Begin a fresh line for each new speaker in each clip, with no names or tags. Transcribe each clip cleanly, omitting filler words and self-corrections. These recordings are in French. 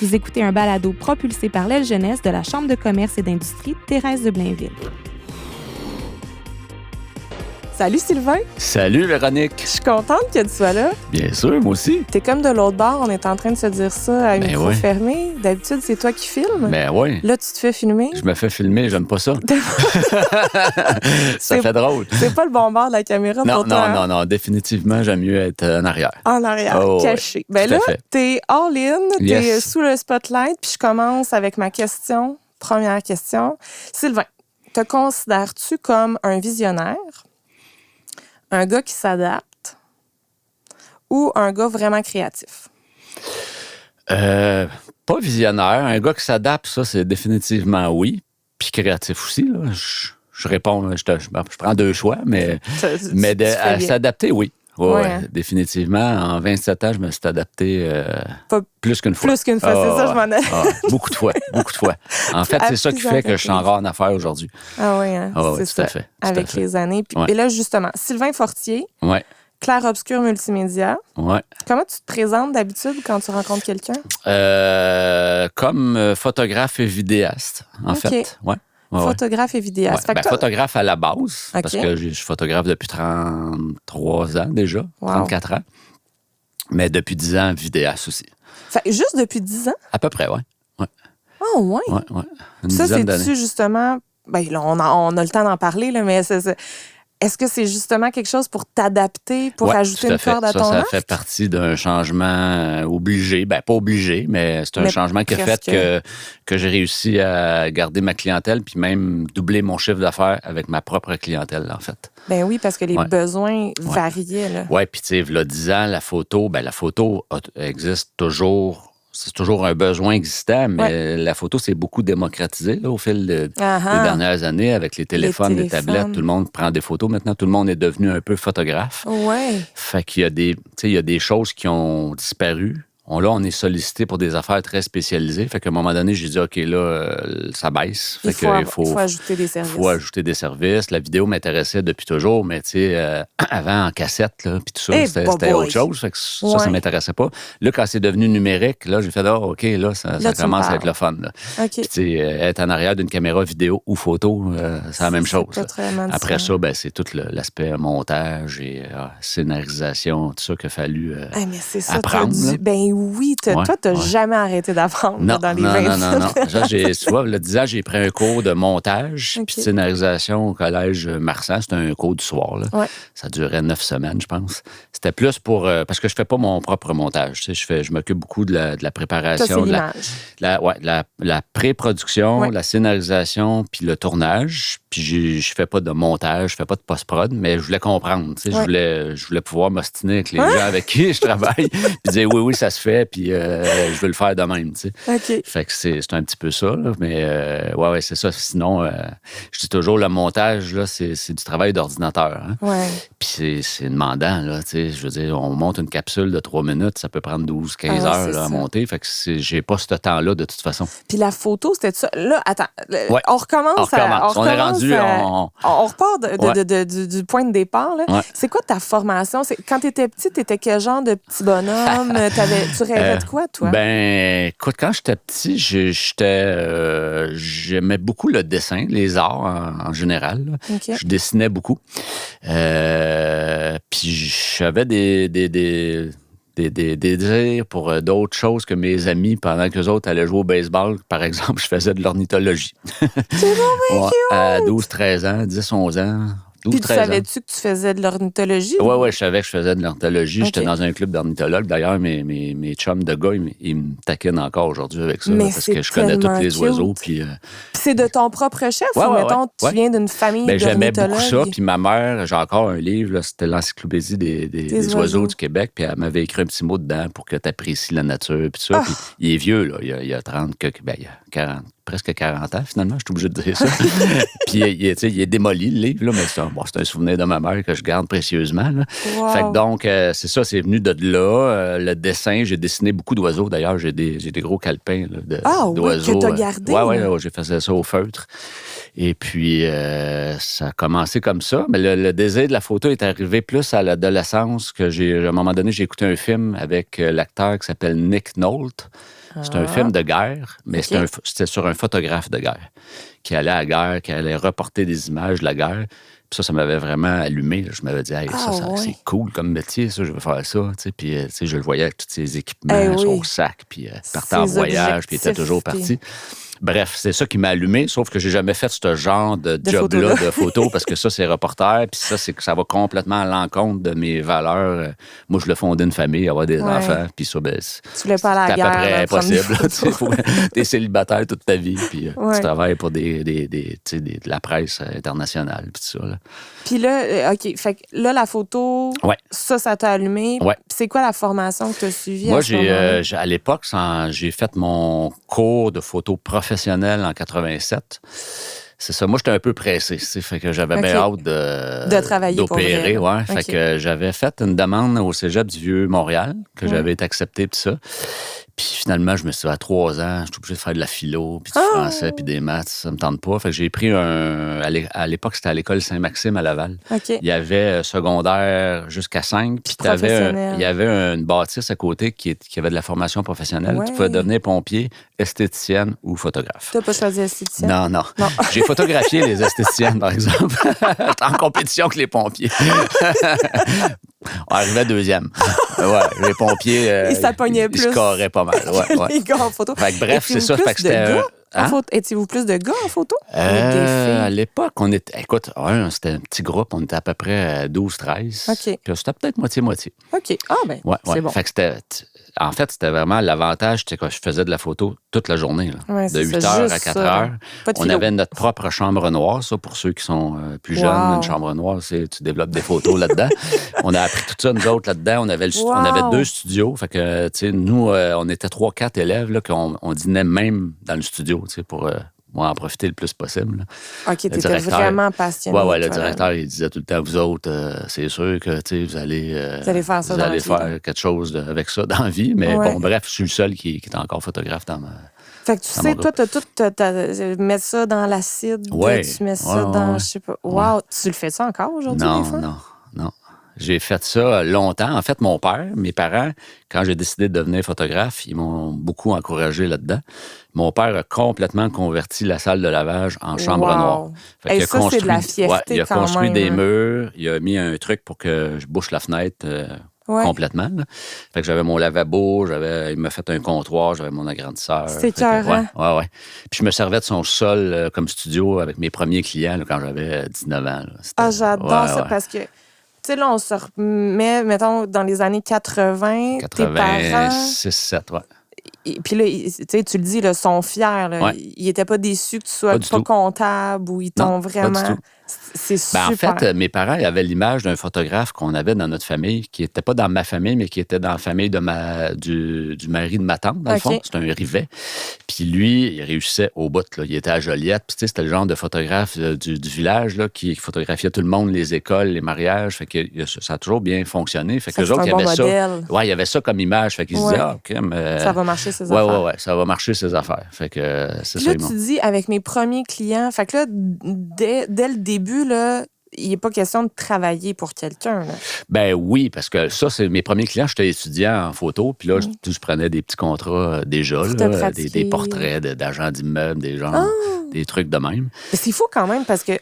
Vous écoutez un balado propulsé par l'aile jeunesse de la Chambre de commerce et d'industrie Thérèse de Blainville. Salut Sylvain!
Salut Véronique!
Je suis contente que tu sois là.
Bien sûr, moi aussi.
T'es comme de l'autre bord, on est en train de se dire ça à micro
ouais.
fermé. D'habitude, c'est toi qui filmes.
Ben oui.
Là, tu te fais filmer.
Je me fais filmer, j'aime pas ça. Ça fait drôle.
C'est pas le bon bord de la caméra pour toi.
Non, définitivement, j'aime mieux être en arrière.
En arrière, caché.
Ouais,
ben là, t'es all-in, t'es sous le spotlight, puis je commence avec ma question. Première question. Sylvain, te considères-tu comme un visionnaire? Un gars qui s'adapte ou un gars vraiment créatif?
Pas visionnaire. Un gars qui s'adapte, ça, c'est définitivement oui. Puis créatif aussi, là. Je réponds, je prends deux choix, mais à s'adapter, oui. Oui, définitivement. En 27 ans, je me suis adapté plus qu'une fois.
Plus qu'une fois, c'est ça, je m'en ai.
Beaucoup de fois. En fait, c'est ça qui fait que je suis encore en affaires aujourd'hui.
Ah oui, hein?
C'est
ça.
Tout à fait.
Avec les années. Puis, et là, justement, Sylvain Fortier, clair-obscur multimédia.
Ouais.
Comment tu te présentes d'habitude quand tu rencontres quelqu'un?
Comme photographe et vidéaste, en fait. Ouais.
Photographe et vidéaste.
Ouais. Photographe à la base, parce que je suis photographe depuis 33 ans déjà, 34 ans. Mais depuis 10 ans, vidéaste aussi.
Juste depuis 10 ans?
À peu près, oui. Ouais.
Oh, ouais?
Ouais.
Ça, c'est-tu justement... Ben, là, on a le temps d'en parler, là, mais est-ce que c'est justement quelque chose pour t'adapter, pour ajouter une corde à ton arc?
Ça fait partie d'un changement obligé. Ben, pas obligé, mais c'est un changement qui a fait que j'ai réussi à garder ma clientèle puis même doubler mon chiffre d'affaires avec ma propre clientèle, en fait.
Ben oui, parce que les besoins variaient, là.
Oui, puis tu sais, il y a 10 ans, la photo existe toujours. C'est toujours un besoin existant, mais la photo s'est beaucoup démocratisée là, au fil des dernières années avec les téléphones, les tablettes. Tout le monde prend des photos. Maintenant, tout le monde est devenu un peu photographe.
Ouais.
Fait qu'il y a des choses qui ont disparu. Là, on est sollicité pour des affaires très spécialisées. Fait qu'à un moment donné, j'ai dit, OK, là, ça baisse.
Il faut ajouter des services.
Il faut ajouter des services. La vidéo m'intéressait depuis toujours, mais tu sais, avant, en cassette, là, puis tout ça, c'était autre chose. Fait que ça m'intéressait pas. Là, quand c'est devenu numérique, là, j'ai fait, OK, là, ça commence à être le fun. Là.
Okay.
Puis, tu sais, être en arrière d'une caméra vidéo ou photo, c'est la même chose. Après ça, ben, c'est tout l'aspect montage et scénarisation, tout ça qu'il a fallu apprendre.
Oui, toi, t'as jamais arrêté d'apprendre dans les 20
Non. Tu vois, le 10 ans, j'ai pris un cours de montage puis de scénarisation au collège Marsan. C'était un cours du soir. Là. Ouais. Ça durait 9 semaines, je pense. C'était plus pour... parce que je fais pas mon propre montage. Tu sais, je m'occupe beaucoup de la préparation.
Ça, c'est
la pré-production, la scénarisation puis le tournage. Puis je fais pas de montage, je fais pas de post-prod, mais je voulais comprendre. Tu sais, je voulais pouvoir m'ostiner avec les gens avec qui je travaille puis dire oui, ça se fait, puis je veux le faire de même, tu sais.
OK.
Fait que c'est un petit peu ça, là, mais c'est ça. Sinon, je dis toujours, le montage, là, c'est du travail d'ordinateur. Hein?
Ouais.
Puis c'est demandant, là, tu sais. Je veux dire, on monte une capsule de 3 minutes, ça peut prendre 12-15 heures là, à monter. Fait que j'ai pas ce temps-là, de toute façon.
Puis la photo, c'était ça. Là, attends, on recommence.
On est rendu...
On repart du point de départ, là. Ouais. C'est quoi ta formation? Quand t'étais petit, t'étais quel genre de petit bonhomme? Tu rêvais de quoi, toi?
Ben, écoute, quand j'étais petit, j'aimais beaucoup le dessin, les arts en général. Okay. Je dessinais beaucoup. Puis j'avais des désirs pour d'autres choses que mes amis pendant qu'eux autres allaient jouer au baseball. Par exemple, je faisais de l'ornithologie.
C'est vraiment cute!
À 12-13 ans, 10-11 ans.
Puis tu savais-tu que tu faisais de l'ornithologie?
Oui, je savais que je faisais de l'ornithologie. Okay. J'étais dans un club d'ornithologues. D'ailleurs, mes chums de gars, ils me taquinent encore aujourd'hui avec ça. Parce que je connais tous les oiseaux. Puis,
c'est de ton propre chef ou, mettons, tu viens d'une famille d'ornithologues?
J'aimais beaucoup ça. Puis ma mère, j'ai encore un livre, là, c'était l'encyclopédie des oiseaux du Québec. Puis elle m'avait écrit un petit mot dedans pour que tu apprécies la nature. Puis ça. Puis il est vieux, là. Il y a 30, il y a 40. Presque 40 ans, finalement, je suis obligé de dire ça. Puis, il est démoli, le livre, là, mais c'est un souvenir de ma mère que je garde précieusement. Là.
Wow.
Fait que donc, c'est ça, c'est venu de là. Le dessin, j'ai dessiné beaucoup d'oiseaux. D'ailleurs, j'ai des gros calepins d'oiseaux.
Oui, que t'as gardé.
Oui, j'ai fait ça au feutre. Et puis, ça a commencé comme ça. Mais le désir de la photo est arrivé plus à l'adolescence. À un moment donné, j'ai écouté un film avec l'acteur qui s'appelle Nick Nolte. C'est un film de guerre, mais c'était sur un photographe de guerre qui allait à la guerre, qui allait reporter des images de la guerre. Puis ça m'avait vraiment allumé. Là. Je m'avais dit, hey, c'est cool comme métier, ça, je veux faire ça. Puis je le voyais avec tous ses équipements, son sac, puis il partait en voyage, puis il était toujours parti. Bref, c'est ça qui m'a allumé, sauf que j'ai jamais fait ce genre de job-là de photo parce que ça, c'est reporter, puis ça va complètement à l'encontre de mes valeurs. Moi, je voulais fonder une famille, avoir des enfants, puis ça,
tu voulais pas aller à la guerre.
C'est à peu près impossible. T'es célibataire toute ta vie, puis tu travailles pour de la presse internationale, puis tout ça. Là.
Puis là, OK, fait que là, la photo, ça t'a allumé.
Ouais.
C'est quoi la formation que tu as suivie?
Moi, à l'époque, j'ai fait mon cours de photo professionnelle en 87. C'est ça. Moi, j'étais un peu pressé. Fait que j'avais bien hâte
de travailler
d'opérer. Fait que j'avais fait une demande au Cégep du Vieux-Montréal, que j'avais été accepté, puis ça. Puis finalement, je me suis dit, à 3 ans, je suis obligé de faire de la philo, puis du français, puis des maths. Ça me tente pas. Fait que j'ai pris à l'époque, c'était à l'école Saint-Maxime à Laval.
Okay.
Il y avait secondaire jusqu'à 5. Puis il y avait une bâtisse à côté qui avait de la formation professionnelle. Tu pouvais devenir pompier, esthéticienne ou photographe.
Tu n'as pas choisi esthéticienne?
Non. J'ai photographié les esthéticiennes, par exemple, en compétition que les pompiers. On arrivait deuxième. Les pompiers,
ils s'appognaient plus.
Ils scoraient pas mal.
Les gars en photo.
Fait que, bref, c'est ça. Fait que c'était...
Étiez-vous plus de gars en photo?
À l'époque, on était... Écoute, c'était un petit groupe. On était à peu près 12-13.
OK.
Puis c'était peut-être moitié-moitié.
OK. Ah, ben, c'est bon.
Fait que en fait, c'était vraiment l'avantage, c'est que je faisais de la photo toute la journée. Là. De 8 heures à 4 heures. On avait notre propre chambre noire, ça, pour ceux qui sont plus jeunes. Une chambre noire, tu développes des photos là-dedans. On a appris tout ça, nous autres, là-dedans. On avait 2 studios. Fait que, tu sais, nous, on était 3-4 élèves, là, on dînait même dans le studio, tu sais, pour en profiter le plus possible. Là.
OK, tu étais vraiment passionné.
Oui, le directeur, il disait tout le temps, vous autres, c'est sûr que vous allez
faire ça
vous allez faire quelque chose avec ça dans la vie. Mais bon, bref, je suis le seul qui est encore photographe dans ma...
Fait que tu sais, toi, tu mets ça dans l'acide, tu mets ça dans, je sais pas... Wow! Tu le fais ça encore aujourd'hui, des fois?
Non. J'ai fait ça longtemps. En fait, mes parents, quand j'ai décidé de devenir photographe, ils m'ont beaucoup encouragé là-dedans. Mon père a complètement converti la salle de lavage en chambre noire.
Fait qu'il a c'est de la fierté
il a construit des murs, il a mis un truc pour que je bouche la fenêtre complètement. Là. Fait que j'avais mon lavabo, il m'a fait un comptoir, j'avais mon agrandisseur.
C'est cœur,
Ouais. Puis je me servais de son sol comme studio avec mes premiers clients là, quand j'avais 19 ans. Là.
J'adore ça parce que... Tu sais, là, on se remet, mettons, dans les années 80, tes parents...
86-7,
Puis là, tu le dis, là, sont fiers. Là. Ils n'étaient pas déçus que tu sois pas comptable ou ils t'ont vraiment...
Pas du tout.
C'est super.
En fait, mes parents ils avaient l'image d'un photographe qu'on avait dans notre famille, qui n'était pas dans ma famille, mais qui était dans la famille du mari de ma tante, dans le fond. C'était un Rivet. Puis lui, il réussissait au bout. Là. Il était à Joliette. Puis c'était le genre de photographe du village là, qui photographiait tout le monde, les écoles, les mariages. Fait que ça a toujours bien fonctionné. Fait que les autres, il y avait ça. Ouais, il y avait ça comme image. Fait qu'ils se disaient, OK, mais...
Ça va marcher ses affaires.
Ouais, ça va marcher ses affaires. Fait que c'est
puis
ça.
Là, tu dis, avec mes premiers clients, fait que là, dès le début, là, il n'est pas question de travailler pour quelqu'un. Là.
Ben oui, parce que ça, c'est mes premiers clients. J'étais étudiant en photo, puis là, je prenais des petits contrats déjà, là, des portraits d'agents d'immeubles, des trucs de même.
Mais c'est fou quand même, parce que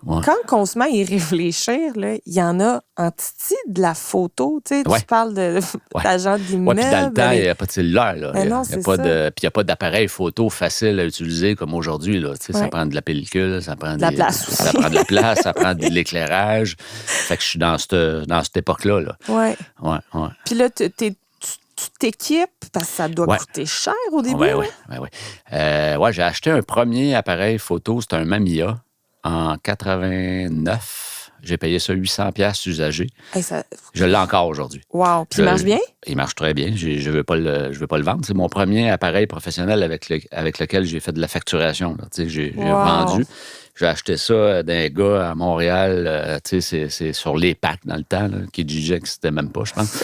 quand on se met à y réfléchir, là, il y en a en titi de la photo. Tu sais, tu parles d'agents d'immeubles.
Puis dans le temps, il n'y a pas de cellulaire. Là.
Non,
puis il n'y a pas d'appareil photo facile à utiliser comme aujourd'hui. Là. Tu sais, ça prend de la pellicule, ça prend
de la place aussi.
Ça prend de la place, ça prend de l'éclairage. Fait que je suis dans cette époque-là. Là.
Ouais.
Ouais.
Puis là, tu t'équipes parce que ça doit coûter cher au début.
Oui. J'ai acheté un premier appareil photo, c'était un Mamiya. En 89, j'ai payé ça 800$ usagé. Je l'ai encore aujourd'hui.
Wow! Puis il marche bien? Il
marche très bien. Je veux pas le vendre. C'est mon premier appareil professionnel avec lequel j'ai fait de la facturation. J'ai vendu. J'ai acheté ça d'un gars à Montréal. C'est sur les packs dans le temps. Là, Kijiji n'existait même pas, je pense.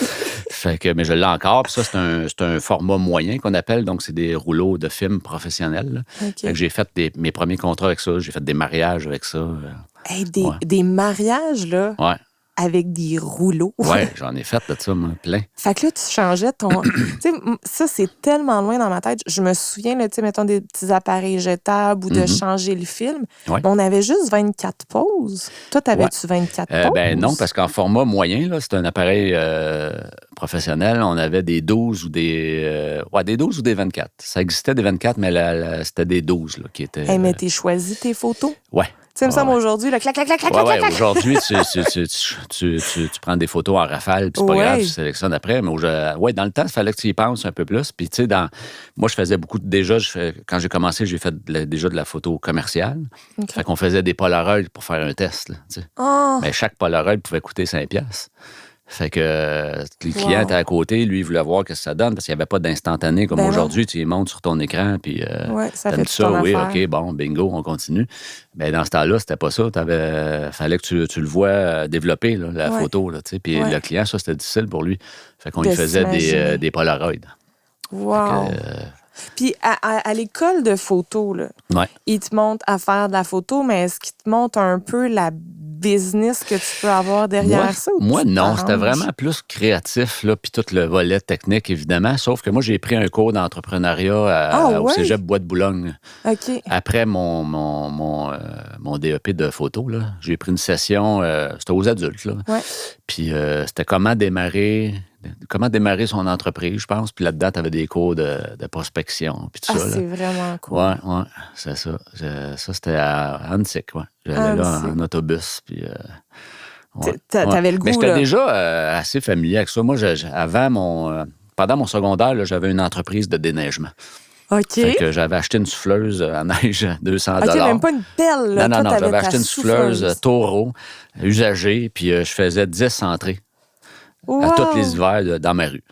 Mais je l'ai encore. Puis ça, c'est un format moyen qu'on appelle. Donc, c'est des rouleaux de films professionnels. Fait que j'ai fait mes premiers contrats avec ça. J'ai fait des mariages avec ça.
Des mariages, là?
Ouais.
avec des rouleaux.
Oui, j'en ai fait de ça, moi, plein.
Fait que là, tu changeais ton... tu sais, ça, c'est tellement loin dans ma tête. Je me souviens, là, tu sais, mettons des petits appareils jetables ou de changer le film.
Ouais.
On avait juste 24 poses. Toi, t'avais-tu 24 poses?
Ben non, parce qu'en format moyen, là, c'est un appareil professionnel. On avait des 12 ou des 12 ou des 24. Ça existait des 24, mais c'était des 12 là, qui étaient...
mais t'es choisi tes photos?
Ouais.
Tu sais, il me semble aujourd'hui, le clac, clac, clac, clac, clac, clac.
Aujourd'hui, tu prends des photos en rafale, puis c'est pas grave, tu sélectionnes après. Mais dans le temps, il fallait que tu y penses un peu plus. Puis, tu sais, moi, je faisais beaucoup quand j'ai commencé, j'ai fait déjà de la photo commerciale. Okay. Fait qu'on faisait des Polaroids pour faire un test, là, tu sais. Mais chaque Polaroid pouvait coûter 5$. Fait que le client était à côté, lui, il voulait voir ce que ça donne parce qu'il n'y avait pas d'instantané comme aujourd'hui. Tu y montes sur ton écran, puis
ça fait ça,
oui,
affaire.
OK, bon, bingo, on continue. Mais dans ce temps-là, c'était pas ça. Fallait que tu le vois développer, là, la photo. Là, puis le client, ça, c'était difficile pour lui. Fait qu'on lui faisait des Polaroids.
Wow! Puis à l'école de photo, là, ils te montrent à faire de la photo, mais est-ce qu'ils te montrent un peu la business que tu peux avoir derrière ça?
Moi, non. C'était vraiment plus créatif, là, puis tout le volet technique, évidemment. Sauf que moi, j'ai pris un cours d'entrepreneuriat au Cégep Bois de Boulogne.
OK.
Après mon DEP de photo, là, j'ai pris une session, c'était aux adultes, là.
Ouais.
Puis c'était comment démarrer son entreprise, je pense. Puis là-dedans, tu avais des cours de prospection. Puis tout ça,
c'est vraiment cool.
Oui, c'est ça. Ça, c'était à Annecy, ouais. J'allais là en autobus. Puis,
t'avais le goût,
mais j'étais
là.
déjà assez familier avec ça. Moi, pendant mon secondaire, là, j'avais une entreprise de déneigement.
OK.
Fait que j'avais acheté une souffleuse à neige à 200$.
OK, même pas une pelle, là.
Non, j'avais acheté une souffleuse Toro usagée, puis je faisais 10 entrées à tous les hivers dans ma rue.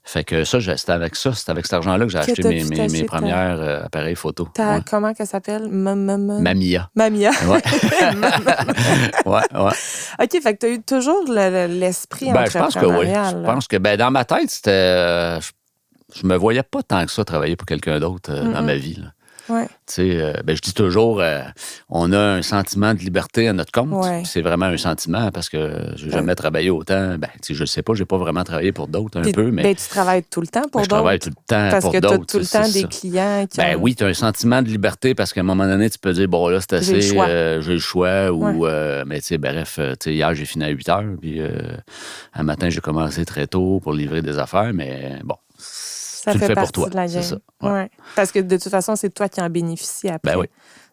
Fait que ça, c'était avec cet argent-là que j'ai acheté mes premières appareils photo.
Comment qu'elle s'appelle?
Mamia.
Mamia.
Ouais. ouais.
OK, fait que tu as eu toujours l'esprit entrepreneurial.
Je pense que dans ma tête, c'était... je me voyais pas tant que ça travailler pour quelqu'un d'autre dans ma vie, là.
Ouais.
Tu sais, je dis toujours, on a un sentiment de liberté à notre compte.
Ouais.
C'est vraiment un sentiment parce que j'ai jamais travaillé autant. Je sais pas, j'ai pas vraiment travaillé pour d'autres peu, mais...
tu travailles tout le temps pour d'autres.
Je travaille tout le temps
parce
pour
d'autres.
d'autres.
Parce que tu as tout le temps des clients qui...
oui, tu as un sentiment de liberté parce qu'à un moment donné, tu peux dire, bon, là, c'est assez, j'ai le choix. Mais tu sais, bref, hier, j'ai fini à 8h, puis un matin, j'ai commencé très tôt pour livrer des affaires, mais bon...
Ça
tu
fait
le fais
partie
pour toi,
de la game.
c'est ça.
Ouais. Parce que de toute façon, c'est toi qui en bénéficies après.
Ben oui.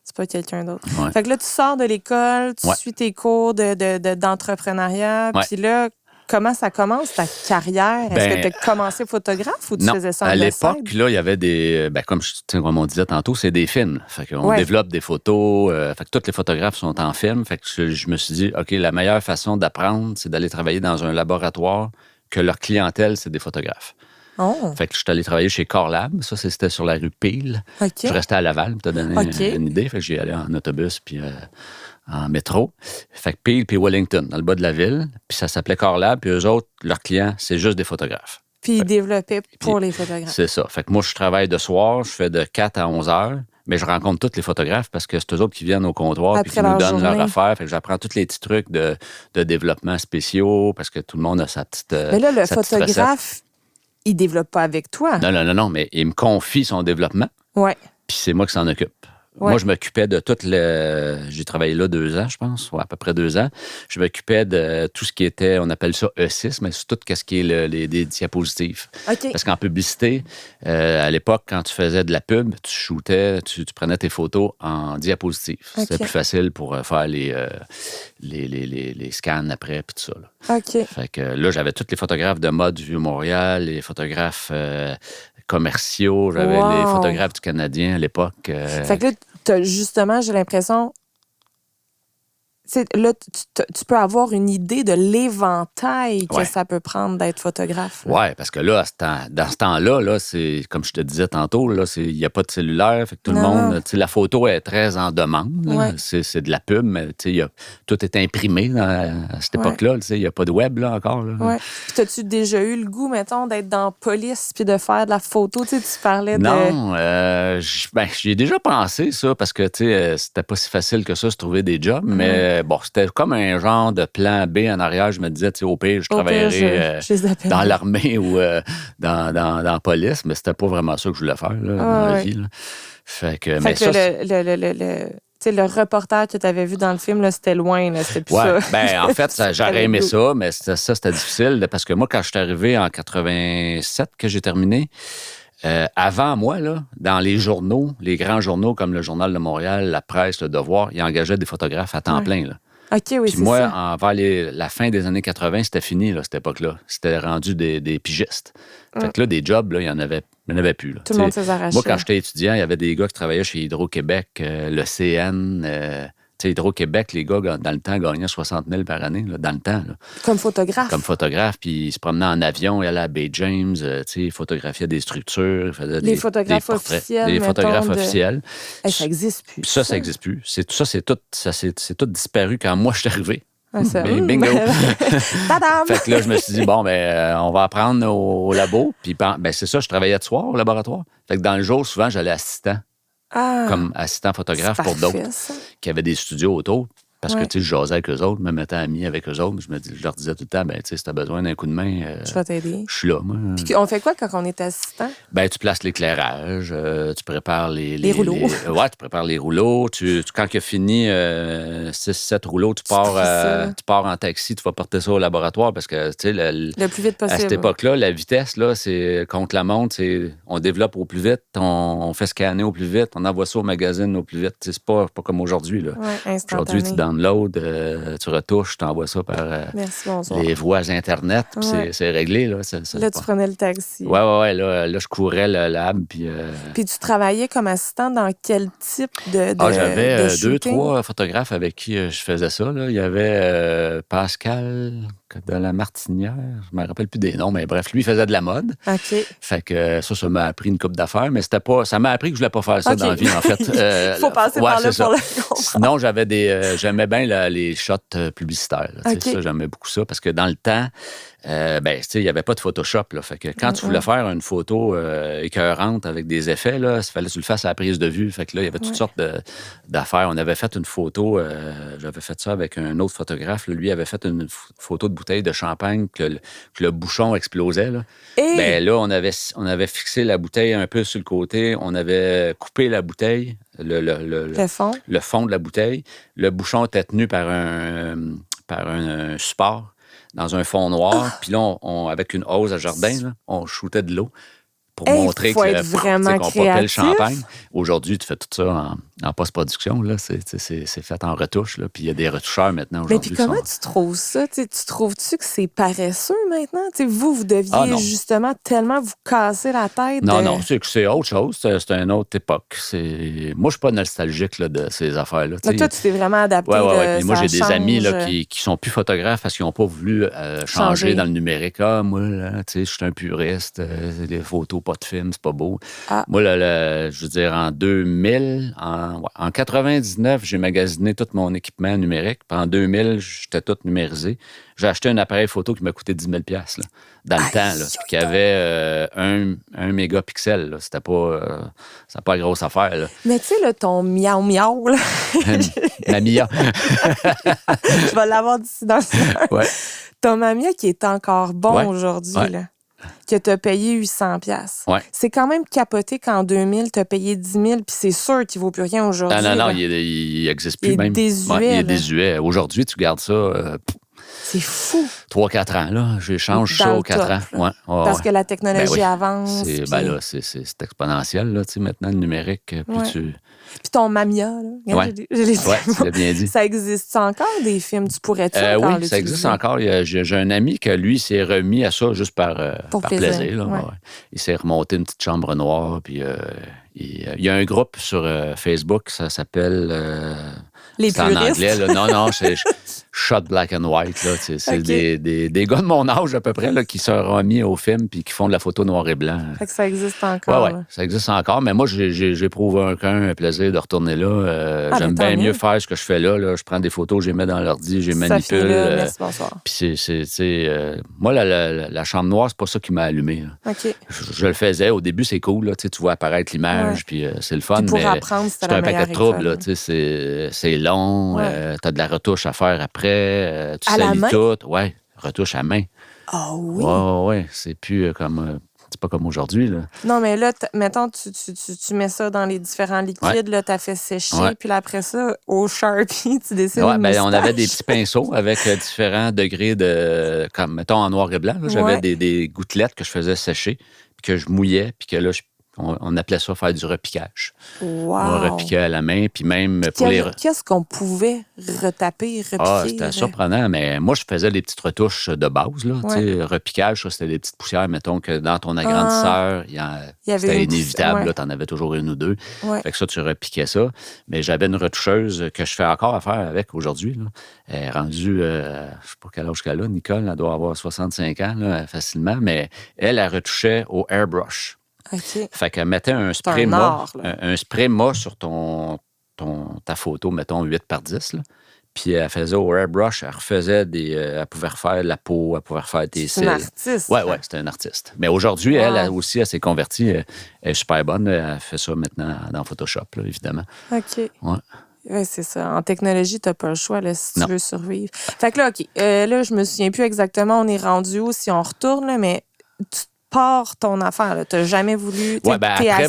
C'est pas quelqu'un d'autre.
Ouais.
Fait que là, tu sors de l'école, tu suis tes cours d'entrepreneuriat. Puis là, comment ça commence ta carrière? Est-ce que tu as commencé photographe ou tu faisais ça en
à l'époque, là, il y avait des... comme on disait tantôt, c'est des films. Fait qu'on développe des photos. Fait que tous les photographes sont en film. Fait que je me suis dit, OK, la meilleure façon d'apprendre, c'est d'aller travailler dans un laboratoire que leur clientèle, c'est des photographes.
Oh.
Fait que je suis allé travailler chez Corlab. Ça, c'était sur la rue Peel.
Okay.
Je restais à Laval pour te donner une idée. Fait que j'y allais en autobus puis en métro. Fait que Peel puis Wellington, dans le bas de la ville. Puis ça s'appelait Corlab. Puis eux autres, leurs clients, c'est juste des photographes.
Puis ils développaient pour les photographes.
C'est ça. Fait que moi, je travaille de soir. Je fais de 4 à 11 heures. Mais je rencontre tous les photographes parce que c'est eux autres qui viennent au comptoir et qui nous donnent leur affaire. Fait que j'apprends tous les petits trucs de développement spéciaux parce que tout le monde a sa petite.
Mais là, le photographe, il ne développe pas avec toi.
Non, mais il me confie son développement.
Ouais.
Puis c'est moi qui s'en occupe. Ouais. Moi, je m'occupais de tout le... J'ai travaillé là 2 ans, je pense. Ouais, à peu près 2 ans. Je m'occupais de tout ce qui était, on appelle ça E6, mais c'est tout ce qui est les diapositives.
Okay.
Parce qu'en publicité, à l'époque, quand tu faisais de la pub, tu shootais, tu prenais tes photos en diapositives. Okay. C'était plus facile pour faire les scans après, puis tout ça. Là.
OK.
Fait que là, j'avais tous les photographes de mode du Vieux-Montréal, les photographes... commerciaux, j'avais les photographes du Canadien à l'époque.
Fait que là, justement, j'ai l'impression... Là, tu peux avoir une idée de l'éventail que ça peut prendre d'être photographe.
Oui, parce que là, dans ce temps-là, là, c'est comme je te disais tantôt, il n'y a pas de cellulaire, fait que tout le monde, la photo est très en demande. C'est de la pub, mais tout est imprimé à cette époque-là. Il n'y a pas de web là, encore.
Oui. Puis as-tu déjà eu le goût, mettons, d'être dans la police puis de faire de la photo? Tu parlais de...
Non, j'y ai déjà pensé, ça, parce que c'était pas si facile que ça, se trouver des jobs, mais c'était comme un genre de plan B en arrière. Je me disais, au pire, je travaillerais dans l'armée ou dans la police, mais c'était pas vraiment ça que je voulais faire dans la vie. Là. Fait que
le reporter que tu avais vu dans le film, là, c'était loin, là, c'était plus ça.
En fait, j'aurais aimé ça, mais c'était difficile parce que moi, quand je suis arrivé en 87, que j'ai terminé, avant moi, là, dans les journaux, les grands journaux comme le Journal de Montréal, La Presse, Le Devoir, ils engageaient des photographes à temps plein. Là.
OK, oui,
puis moi, vers la fin des années 80, c'était fini, là, cette époque-là. C'était rendu des pigistes. Fait que là, des jobs, là, il n'y en avait plus. Là.
Tout le monde s'est arraché.
Moi, quand j'étais étudiant, il y avait des gars qui travaillaient chez Hydro-Québec, le CN. Hydro-Québec, les gars, dans le temps, gagnaient 60 000 par année, là, dans le temps. Là.
Comme photographe.
Comme photographe, puis ils se promenaient en avion, ils allaient à Bay James, ils photographiaient des structures, ils faisaient
les photographes officiels.
Les photographes officiels.
Ça n'existe plus.
Ça n'existe plus. C'est tout disparu quand moi, je suis arrivé. Bingo!
Tadam!
Fait que là, je me suis dit, bon, on va apprendre au labo. Puis, c'est ça, je travaillais de soir au laboratoire. Fait que dans le jour, souvent, j'allais assistant. Comme assistant photographe pour d'autres qui avaient des studios autour. Parce que, je jasais avec eux autres, me mettais ami avec eux autres. Je leur disais tout le temps, si tu as besoin d'un coup de main,
je vais t'aider.
Je suis là, moi.
Puis on fait quoi quand on est assistant?
Tu places l'éclairage, tu prépares
les rouleaux.
Tu prépares les rouleaux. Quand tu as fini 6-7 rouleaux, tu pars en taxi, tu vas porter ça au laboratoire parce que,
le plus vite possible.
À cette époque-là, la vitesse, là, c'est contre la montre, on développe au plus vite, on fait scanner au plus vite, on envoie ça au magazine au plus vite. C'est pas comme aujourd'hui, là.
Ouais,
aujourd'hui, tu download, tu retouches, tu envoies ça par les voies Internet, puis c'est réglé. Là,
là tu prenais le taxi.
Ouais. Là, je courais le lab.
Puis tu travaillais comme assistant dans quel type de
j'avais
de
2-3 photographes avec qui je faisais ça. Là. Il y avait Pascal de la Martinière, je me rappelle plus des noms, mais bref, lui, il faisait de la mode.
OK.
Fait que ça m'a appris une couple d'affaires, mais ça m'a appris que je voulais pas faire ça dans la vie, en fait.
Il faut passer par là pour le comprendre.
Sinon, j'aimais bien les shots publicitaires. Ça, j'aimais beaucoup ça, parce que dans le temps, il n'y avait pas de Photoshop. Là, fait que quand tu voulais faire une photo écœurante avec des effets, il fallait que tu le fasses à la prise de vue. Fait que là, il y avait toutes sortes d'affaires. On avait fait une photo, j'avais fait ça avec un autre photographe. Là, lui avait fait une photo de bouteille de champagne que le bouchon explosait. Là, là on avait fixé la bouteille un peu sur le côté. On avait coupé la bouteille, le fond de la bouteille. Le bouchon était tenu par un support dans un fond noir. Puis là, avec une hose à jardin, là, on shootait de l'eau pour montrer qu'on popait le champagne. Aujourd'hui, tu fais tout ça en post-production. Là. C'est fait en retouche. Là. Puis il y a des retoucheurs maintenant aujourd'hui.
Mais puis comment tu trouves ça? Tu trouves-tu que c'est paresseux maintenant? Vous deviez justement tellement vous casser la tête.
Non, c'est autre chose. C'est une autre époque. Moi, je suis pas nostalgique là, de ces affaires-là.
Mais toi, tu t'es vraiment adapté.
Oui. Moi, j'ai des amis là, qui sont plus photographes parce qu'ils n'ont pas voulu changer dans le numérique. Moi, je suis un puriste. Les photos, pas de film, c'est pas beau. Moi, je veux dire, en 2000, en 99, j'ai magasiné tout mon équipement numérique. Puis en 2000, j'étais tout numérisé. J'ai acheté un appareil photo qui m'a coûté 10 000 là, dans le temps, là, qui avait 1 mégapixel. Là. C'était pas une grosse affaire. Là.
Mais tu sais, ton miaou-miaou, là.
Ma Mia.
Je vais l'avoir d'ici dans le salon.
Ouais.
Ton Mamiya qui est encore bon aujourd'hui, là. Que tu as payé 800 $.
Ouais.
C'est quand même capoté qu'en 2000, tu as payé 10 000 puis c'est sûr qu'il ne vaut plus rien aujourd'hui.
Non, il n'existe plus même.
Désuet,
il est désuet. Aujourd'hui, tu gardes ça...
c'est fou.
3-4 ans, là. J'échange ça aux 4 ans. Ouais.
Parce que la technologie avance.
C'est exponentiel, là, tu sais, maintenant, le numérique.
Puis ton Mamiya, là.
Tu l'as bien dit.
Ça existe encore, des films? Tu pourrais-tu encore l'utiliser?
Oui, ça existe encore. J'ai un ami qui, lui, s'est remis à ça juste par plaisir. Là, Il s'est remonté une petite chambre noire, puis il y a un groupe sur Facebook, ça s'appelle...
Les puristes.
En anglais, là. Non, c'est Shot Black and White. Là. C'est des gars de mon âge, à peu près, là, qui sont remis au film puis qui font de la photo noir et blanc.
Fait que ça existe encore.
Oui, ça existe encore. Mais moi, j'éprouve un plaisir de retourner là. J'aime bien mieux faire ce que je fais là. Je prends des photos, je les mets dans l'ordi, je les manipule.
Merci, bonsoir.
Puis moi, la chambre noire, c'est pas ça qui m'a allumé.
OK.
Je le faisais. Au début, c'est cool. Là, tu vois apparaître l'image, puis c'est le fun.
Puis pour
mais
apprendre,
c'est un paquet de troubles. C'est long, t'as de la retouche à faire après, tu salis tout. Ouais, retouche à main.
Ah oui?
Ouais, c'est plus comme... c'est pas comme aujourd'hui, là.
Non, mais là, mettons, tu mets ça dans les différents liquides, là, t'as fait sécher, puis là, après ça, au Sharpie, tu dessines une moustache.
On avait des petits pinceaux avec différents degrés de... Comme, mettons, en noir et blanc, là, j'avais des gouttelettes que je faisais sécher, puis que je mouillais, puis que là, on appelait ça faire du repiquage.
Wow.
On repiquait à la main, puis même pour les...
Qu'est-ce qu'on pouvait retaper, repiquer?
C'était surprenant, mais moi, je faisais des petites retouches de base, là. Tu sais, repiquage, ça, c'était des petites poussières, mettons que dans ton agrandisseur, c'était inévitable, t'en avais toujours une ou deux. Fait que ça, tu repiquais ça. Mais j'avais une retoucheuse que je fais encore affaire avec aujourd'hui, là. Elle est rendue, je sais pas quel âge qu'elle a, Nicole, elle doit avoir 65 ans, là, facilement, mais elle retouchait au airbrush.
Okay.
Fait qu'elle mettait un spray mat sur ta photo, mettons 8x10, là. Puis elle faisait au airbrush, elle refaisait elle pouvait refaire la peau, elle pouvait refaire tes cils.
C'est une artiste.
Ouais, c'était une artiste. Mais aujourd'hui, elle aussi, elle s'est convertie, elle est super bonne, elle fait ça maintenant dans Photoshop, là, évidemment.
OK.
Ouais.
Oui, c'est ça. En technologie, tu n'as pas le choix là, si tu veux survivre. Fait que là, OK. Là, je me souviens plus exactement, on est rendu où si on retourne, là, mais pars ton affaire. Tu n'as jamais voulu.
Après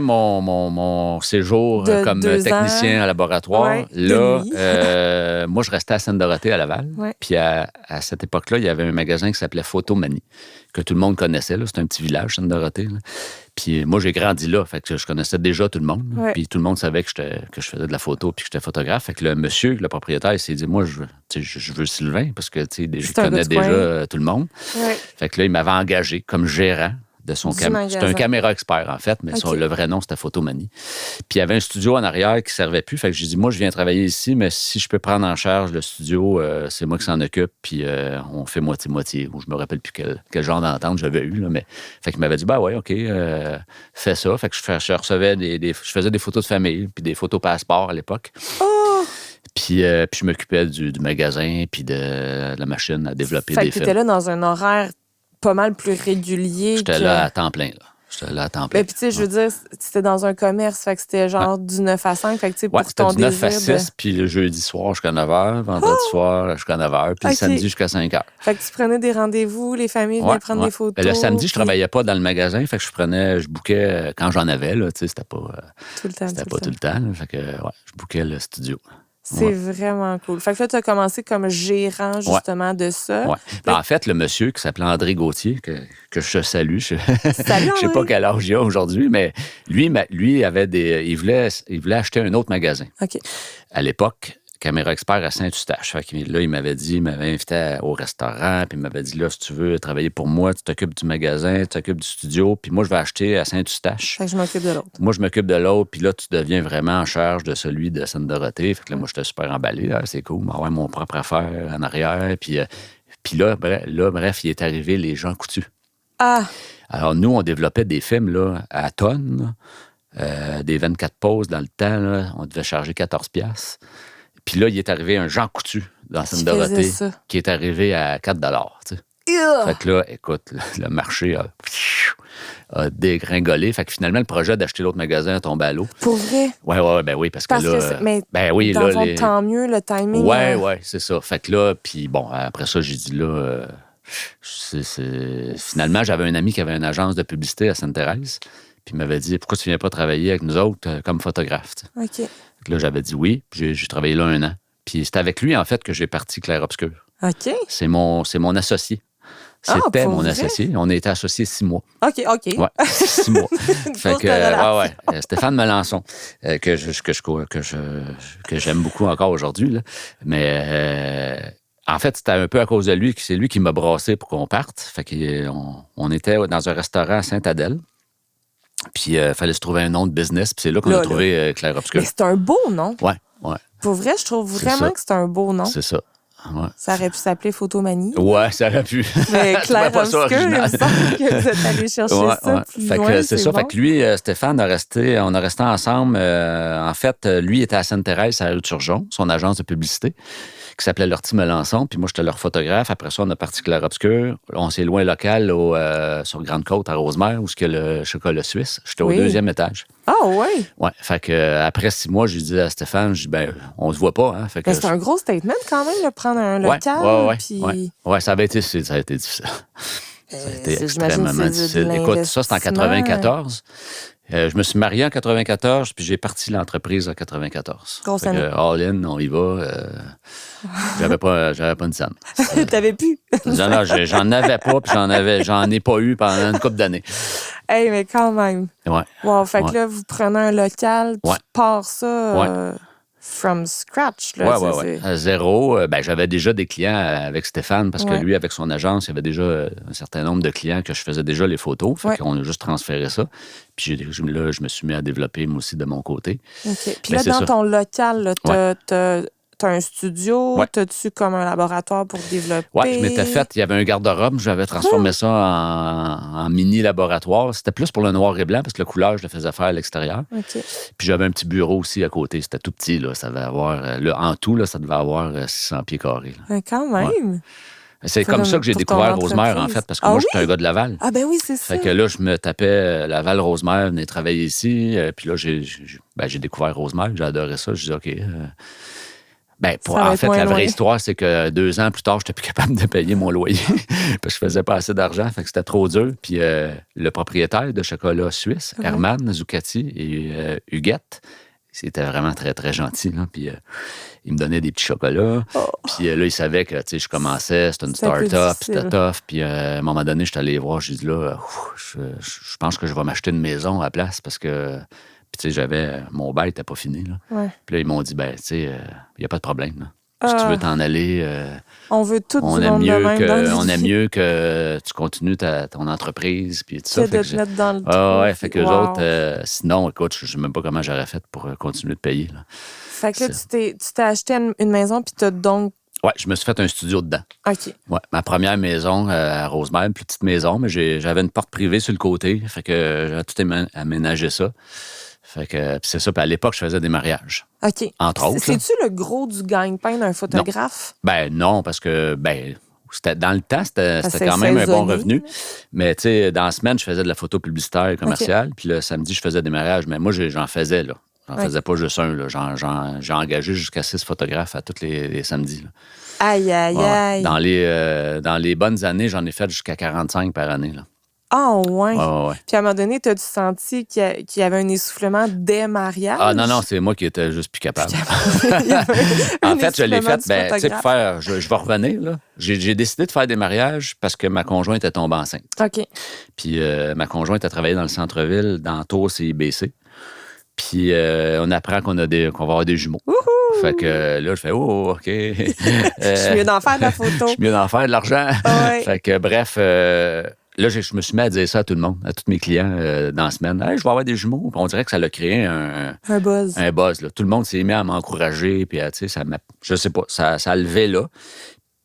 mon séjour comme technicien en laboratoire, moi, je restais à Sainte-Dorothée à Laval. Ouais. Puis à cette époque-là, il y avait un magasin qui s'appelait Photomanie, que tout le monde connaissait. C'est un petit village, Sainte-Dorothée. Là. Puis moi, j'ai grandi là. Fait que je connaissais déjà tout le monde. Ouais. Puis tout le monde savait que je faisais de la photo puis que j'étais photographe. Fait que le propriétaire, il s'est dit, moi, je veux Sylvain parce que je connais déjà tout le monde. Ouais. Fait que là, il m'avait engagé comme gérant de son caméra. C'était un caméra expert, en fait, mais le vrai nom, c'était Photomanie. Puis il y avait un studio en arrière qui ne servait plus. Fait que j'ai dit, moi, je viens travailler ici, mais si je peux prendre en charge le studio, c'est moi qui s'en occupe, puis on fait moitié-moitié. Ou je me rappelle plus quel genre d'entente j'avais eu, là, mais... Fait qu'il m'avait dit, OK, fais ça. Fait que je recevais je faisais des photos de famille, puis des photos passeport à l'époque. Oh! Puis je m'occupais du magasin, puis de la machine à développer des films.
Fait que t'étais là dans un horaire pas mal plus régulier.
J'étais là à temps plein, là.
Mais puis, tu sais, je veux dire, c'était dans un commerce, fait que c'était genre du 9 à 5. Fait que, tu sais, pour ton
désir. C'était du 9 à 6, puis le jeudi soir jusqu'à 9 h, vendredi soir jusqu'à 9 h, puis le samedi jusqu'à 5 h.
Fait que tu prenais des rendez-vous, les familles venaient prendre des photos.
Le samedi, je travaillais pas dans le magasin, fait que je bookais quand j'en avais, là, tu sais, c'était pas tout le temps. Tout le temps, là, fait que, je bookais le studio.
C'est vraiment cool. Fait que là, tu as commencé comme gérant, justement, de ça.
Ouais. En fait, le monsieur qui s'appelait André Gauthier, que je salue, je sais pas quel âge il a aujourd'hui, mais lui il voulait acheter un autre magasin.
OK.
À l'époque, Caméra Expert à Saint-Eustache. Fait que là, il m'avait invité au restaurant, puis il m'avait dit, là, si tu veux travailler pour moi, tu t'occupes du magasin, tu t'occupes du studio, puis moi, je vais acheter à Saint-Eustache.
Fait que je m'occupe de l'autre.
Moi, je m'occupe de l'autre, puis là, tu deviens vraiment en charge de celui de Sainte-Dorothée. Fait que là, moi, j'étais super emballé. Là, c'est cool, avoir mon propre affaire en arrière. Puis là, bref, il est arrivé les gens coutus.
Ah!
Alors, nous, on développait des films là, à tonnes, des 24 poses dans le temps. Là, on devait charger 14$. Puis là, il est arrivé un Jean Coutu dans Sainte-Dorothée qui est arrivé à 4$. Tu sais. Fait que là, écoute, le marché a dégringolé. Fait que finalement, le projet d'acheter l'autre magasin a tombé à l'eau.
Pour vrai?
Oui, parce que là...
dans le fond, tant mieux, le timing.
Oui, c'est ça. Fait que là, puis bon, après ça, j'ai dit là... Finalement, j'avais un ami qui avait une agence de publicité à Sainte-Thérèse. Puis il m'avait dit, pourquoi tu viens pas travailler avec nous autres comme photographe?
OK.
Là, j'avais dit oui. Puis j'ai travaillé là 1 an. Puis c'était avec lui, en fait, que j'ai parti Clair Obscur.
OK.
C'est mon associé. C'était mon associé. On a été associés 6 mois.
OK.
Ouais, 6 mois. Fait que, Stéphane Melançon, que j'aime beaucoup encore aujourd'hui. Là. Mais en fait, c'était un peu à cause de lui. C'est lui qui m'a brassé pour qu'on parte. Fait qu'on était dans un restaurant à Sainte-Adèle. Puis, il fallait se trouver un nom de business. Puis, c'est là qu'on a trouvé Clair Obscur.
Mais c'est un beau nom.
Ouais.
Pour vrai, je trouve vraiment que c'est un beau nom.
C'est ça. Ouais.
Ça aurait pu s'appeler Photomanie.
Ouais, ça aurait pu.
Mais Clair Obscur, il me semble que vous êtes allé chercher ça plus
fait
loin,
que c'est ça. Bon. Fait que lui, Stéphane, on a resté ensemble. En fait, lui était à Sainte-Thérèse, à la rue Turgeon, son agence de publicité, qui s'appelait Lortie Melançon. Puis moi, j'étais leur photographe. Après ça, on a parti Clair Obscur. On s'est loin local sur Grande-Côte, à Rosemère, où il y a le chocolat suisse. J'étais au 2e étage.
Ah oui?
Ouais. Fait que après 6 mois, j'ai dit à Stéphane, je dis, ben, on se voit pas. Hein? Fait que
c'est un gros statement quand même, de prendre un local.
Ouais, ça a été difficile. Ça a été extrêmement difficile. Écoute, ça, c'est en 94. Je me suis marié en 94, puis j'ai parti l'entreprise en 94.
Grosse année.
All in, on y va. J'avais pas une scène.
T'avais plus?
Non, j'en avais pas, puis j'en ai pas eu pendant une couple d'années.
Hey, mais quand même.
Ouais.
Wow, fait que là, vous prenez un local, tu pars ça from scratch. Là,
ouais. À zéro. J'avais déjà des clients avec Stéphane, parce que lui, avec son agence, il y avait déjà un certain nombre de clients que je faisais déjà les photos. Fait qu'on a juste transféré ça. Puis là, je me suis mis à développer, moi aussi, de mon côté.
OK. Puis là, dans ton local, t'as un studio, t'as-tu comme un laboratoire pour développer?
Oui, je m'étais fait, il y avait un garde-robe, j'avais transformé ça en mini-laboratoire. C'était plus pour le noir et blanc, parce que le couleur, je le faisais faire à l'extérieur.
OK.
Puis j'avais un petit bureau aussi à côté, c'était tout petit, là. Ça devait avoir, en tout, là, ça devait avoir 600 pieds carrés.
Quand même!
Ouais. C'est comme ça que j'ai découvert Rosemère, en fait, parce que moi, j'étais un gars de Laval.
Ah ben oui, c'est ça.
Fait que là, je me tapais Laval-Rosemère, venais travailler ici. Puis là, j'ai découvert Rosemère, j'ai adoré ça. Je dis, OK... en fait, la vraie histoire, c'est que 2 ans plus tard, je n'étais plus capable de payer mon loyer parce que je faisais pas assez d'argent, fait que c'était trop dur. Puis le propriétaire de chocolat suisse, Herman Zucati et Huguette, c'était vraiment très, très gentil. Là. Puis il me donnait des petits chocolats. Puis là, il savait que je commençais, c'était une start-up, c'était tough. Puis à un moment donné, je suis allé voir, j'ai dit là, je pense que je vais m'acheter une maison à la place parce que... Puis, mon bail n'était pas fini. Là.
Ouais.
Puis là, ils m'ont dit, il n'y a pas de problème. Là. Si tu veux t'en aller,
on veut tout
on
du
aime
monde
mieux
de même
que, on aime mieux que tu continues ton entreprise. Puis tout ça.
Que de te mettre dans le trou.
Fait que les autres, sinon, écoute, je ne sais même pas comment j'aurais fait pour continuer de payer. Là.
Fait que là, tu t'es acheté une maison, puis tu as donc...
Oui, je me suis fait un studio dedans.
OK.
Ouais, ma première maison à Rosemère, une petite maison, mais j'avais une porte privée sur le côté. Fait que j'ai tout aménagé ça. Fait que c'est ça. Puis à l'époque, je faisais des mariages.
OK.
Entre autres.
C'est-tu le gros du gagne-pain d'un photographe?
Non, parce que dans le temps, c'était quand même un bon revenu. Mais tu sais, dans la semaine, je faisais de la photo publicitaire et commerciale. Puis le samedi, je faisais des mariages. Mais moi, j'en faisais, là. J'en faisais pas juste un, là. J'ai engagé jusqu'à 6 photographes à tous les samedis, là.
Aïe, aïe, aïe.
Dans les bonnes années, j'en ai fait jusqu'à 45 par année, là.
Ah, ouais.
Ouais.
Puis à un moment donné, t'as-tu senti qu'il y avait un essoufflement dès mariage?
Ah non, c'est moi qui étais juste plus capable. En fait, je l'ai fait, tu sais, pour faire... Je vais revenir, là. J'ai décidé de faire des mariages parce que ma conjointe est tombée enceinte.
OK.
Puis ma conjointe a travaillé dans le centre-ville, dans Tours et IBC. Puis on apprend qu'on va avoir des jumeaux.
Wouhou!
Fait que là, je fais, OK.
Je suis mieux d'en faire de la photo.
Je suis mieux d'en faire de l'argent.
Ouais.
Fait que bref... Là, je me suis mis à dire ça à tout le monde, à tous mes clients dans la semaine. Hey, je vais avoir des jumeaux. Puis on dirait que ça a créé un
buzz.
Un buzz, là. Tout le monde s'est mis à m'encourager. Puis, tu sais, je sais pas, ça a levé là.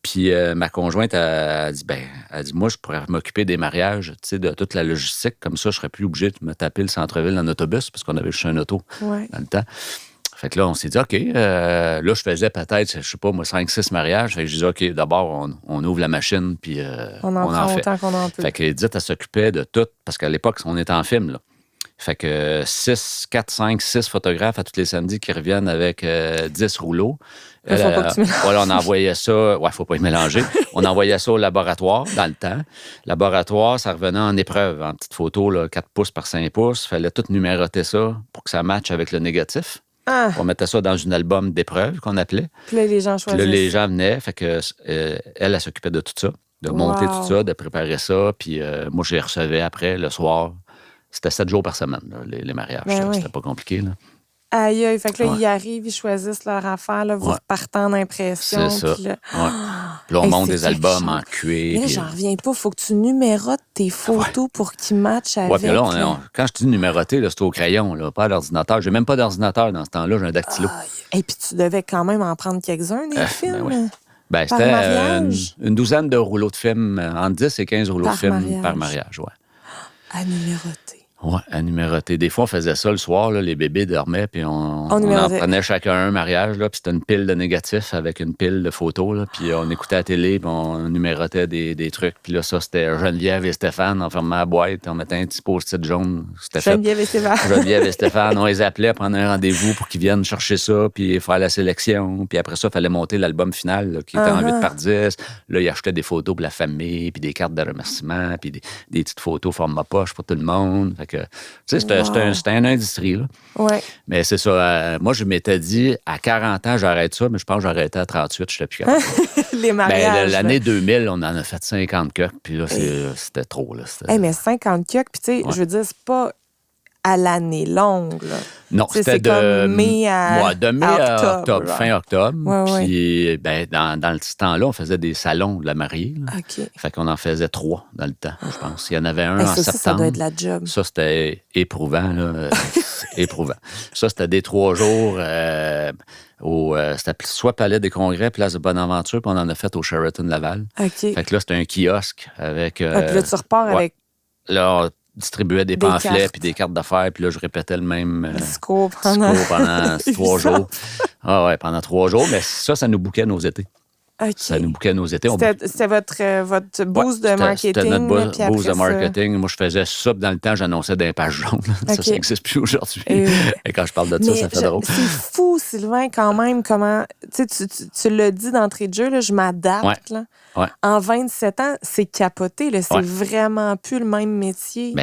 Puis ma conjointe a dit, moi, je pourrais m'occuper des mariages, tu sais, de toute la logistique. Comme ça, je serais plus obligé de me taper le centre-ville en autobus parce qu'on avait juste un auto dans le temps. Fait que là, on s'est dit, OK, là, je faisais peut-être, je sais pas, moi, 5-6 mariages. Fait que je disais, OK, d'abord, on ouvre la machine, puis
on en fait
autant
qu'on en peut.
Fait que Edith, elle s'occupait de tout, parce qu'à l'époque, on était en film, là. Fait que 4, 5, 6 photographes à tous les samedis qui reviennent avec 10 rouleaux.
Faut pas que tu mélanges.
Voilà, on envoyait ça. Ouais, faut pas y mélanger. On envoyait ça au laboratoire dans le temps. Laboratoire, ça revenait en épreuve, en petite photo, là, 4 pouces par 5 pouces. Fallait tout numéroter ça pour que ça matche avec le négatif. On mettait ça dans un album d'épreuves qu'on appelait.
Puis là, les gens choisissent.
Puis là, les gens venaient. Fait que elle s'occupait de tout ça, de monter tout ça, de préparer ça. Puis moi, je les recevais après, le soir. C'était 7 jours par semaine, là, les mariages. C'était pas compliqué, là.
Aïe, aïe. Fait que là, ils arrivent, ils choisissent leur affaire, là, vous repartez en impression.
C'est ça.
Puis là,
puis là, on monte des albums en cuir.
Là, j'en reviens pas. Faut que tu numérotes tes photos pour qu'ils matchent avec.
Puis là, quand je dis numéroter, c'est au crayon, là, pas à l'ordinateur. J'ai même pas d'ordinateur dans ce temps-là, j'ai un dactylo.
Et puis tu devais quand même en prendre quelques-uns, des films.
C'était une douzaine de rouleaux de films, entre 10 et 15 rouleaux de films par mariage.
À numéroter.
Oui, à numéroter. Des fois, on faisait ça le soir, là, les bébés dormaient, puis on en prenait chacun un mariage, là, puis c'était une pile de négatifs avec une pile de photos, là, puis on écoutait la télé, puis on numérotait des trucs. Puis là, ça, c'était Geneviève et Stéphane. On fermait la boîte, on mettait un petit post-it jaune.
Geneviève et Stéphane.
Geneviève et Stéphane, on les appelait, prendre un rendez-vous pour qu'ils viennent chercher ça, puis faire la sélection. Puis après ça, il fallait monter l'album final, là, qui était en 8 par 10. Là, ils achetaient des photos pour la famille, puis des cartes de remerciement, puis des petites photos format poche pour tout le monde. Fait que, tu sais, c'était une industrie, là.
Ouais.
Mais c'est ça. Moi, je m'étais dit, à 40 ans, j'arrête ça, mais je pense que j'arrêtais à 38, je n'étais plus capable.
Les mariages.
L'année 2000, on en a fait 50 coques, puis là, c'était trop, là.
Mais 50 coques, puis tu sais, je veux dire, c'est pas à l'année longue, là.
Non, c'était
de mai à
octobre, fin octobre.
Ouais,
Puis, dans ce temps-là, on faisait des salons de la mariée. Là.
OK.
Fait qu'on en faisait 3 dans le temps, je pense. Il y en avait un en septembre.
Ça doit être la job.
Ça, c'était éprouvant, là. Éprouvant. Ça, c'était des 3 jours c'était soit Palais des Congrès, Place de Bonaventure, puis on en a fait au Sheraton Laval.
OK.
Fait que là, c'était un kiosque avec...
puis là, tu repars avec...
Là, distribuait des pamphlets puis des cartes d'affaires, puis là, je répétais le même
discours
pendant 3 jours. Ah ouais, pendant 3 jours, mais ça nous bouquait nos étés.
Okay.
Ça nous bouquait nos étés.
C'était votre boost de marketing.
C'était notre boost de marketing. Moi, je faisais ça, puis dans le temps, j'annonçais d'un page jaune. Ça n'existe plus aujourd'hui. Et quand je parle de ça fait drôle.
C'est fou, Sylvain, quand même, comment... Tu l'as dit d'entrée de jeu, là, je m'adapte.
Ouais.
Là.
Ouais.
En 27 ans, c'est capoté. Là, c'est vraiment plus le même métier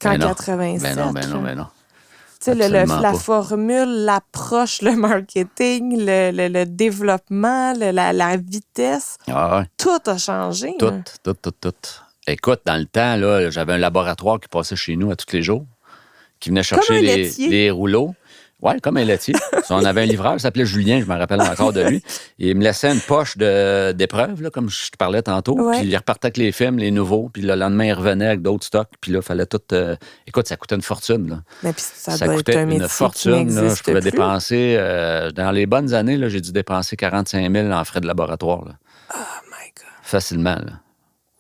qu'en 87.
Ben non.
Tu sais, la formule, l'approche, le marketing, le développement, la vitesse, tout a changé.
Tout. Écoute, dans le temps, là, j'avais un laboratoire qui passait chez nous à tous les jours, qui venait chercher les rouleaux. Oui, comme un laitier. On avait un livreur, il s'appelait Julien, je me rappelle encore de lui. Il me laissait une poche d'épreuves, là, comme je te parlais tantôt.
Ouais.
Puis il repartait avec les films, les nouveaux. Puis le lendemain, il revenait avec d'autres stocks. Puis là, il fallait tout... Écoute, ça coûtait une fortune. Là.
Mais puis ça
coûtait une fortune. Là. Je pouvais
plus.
dépenser... dans les bonnes années, là, j'ai dû dépenser 45 000 en frais de laboratoire. Là.
Oh my God.
Facilement, là.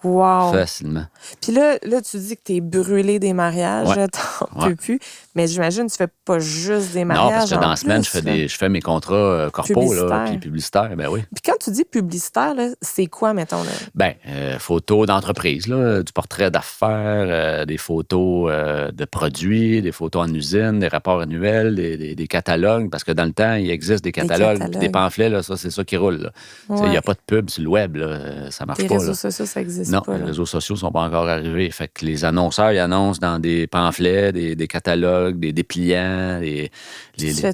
Wow.
Facilement.
Puis là, tu dis que t'es brûlé des mariages, t'en peux plus. Mais j'imagine que tu fais pas juste des mariages.
Non, parce que dans la semaine, je fais mes contrats corpos puis publicitaires. Ben oui.
Puis quand tu dis publicitaire, là, c'est quoi, mettons? Là?
Photos d'entreprise, là, du portrait d'affaires, des photos de produits, des photos en usine, des rapports annuels, des catalogues. Parce que dans le temps, il existe des catalogues. Des pamphlets, là, ça, c'est ça qui roule. Il n'y a pas de pub sur le web. Là, ça marche pas.
Les réseaux sociaux, ça existe
pas.
pas.
Non, les réseaux sociaux ne sont pas encore arrivés. Fait que les annonceurs, ils annoncent dans des pamphlets, des catalogues, des dépliants.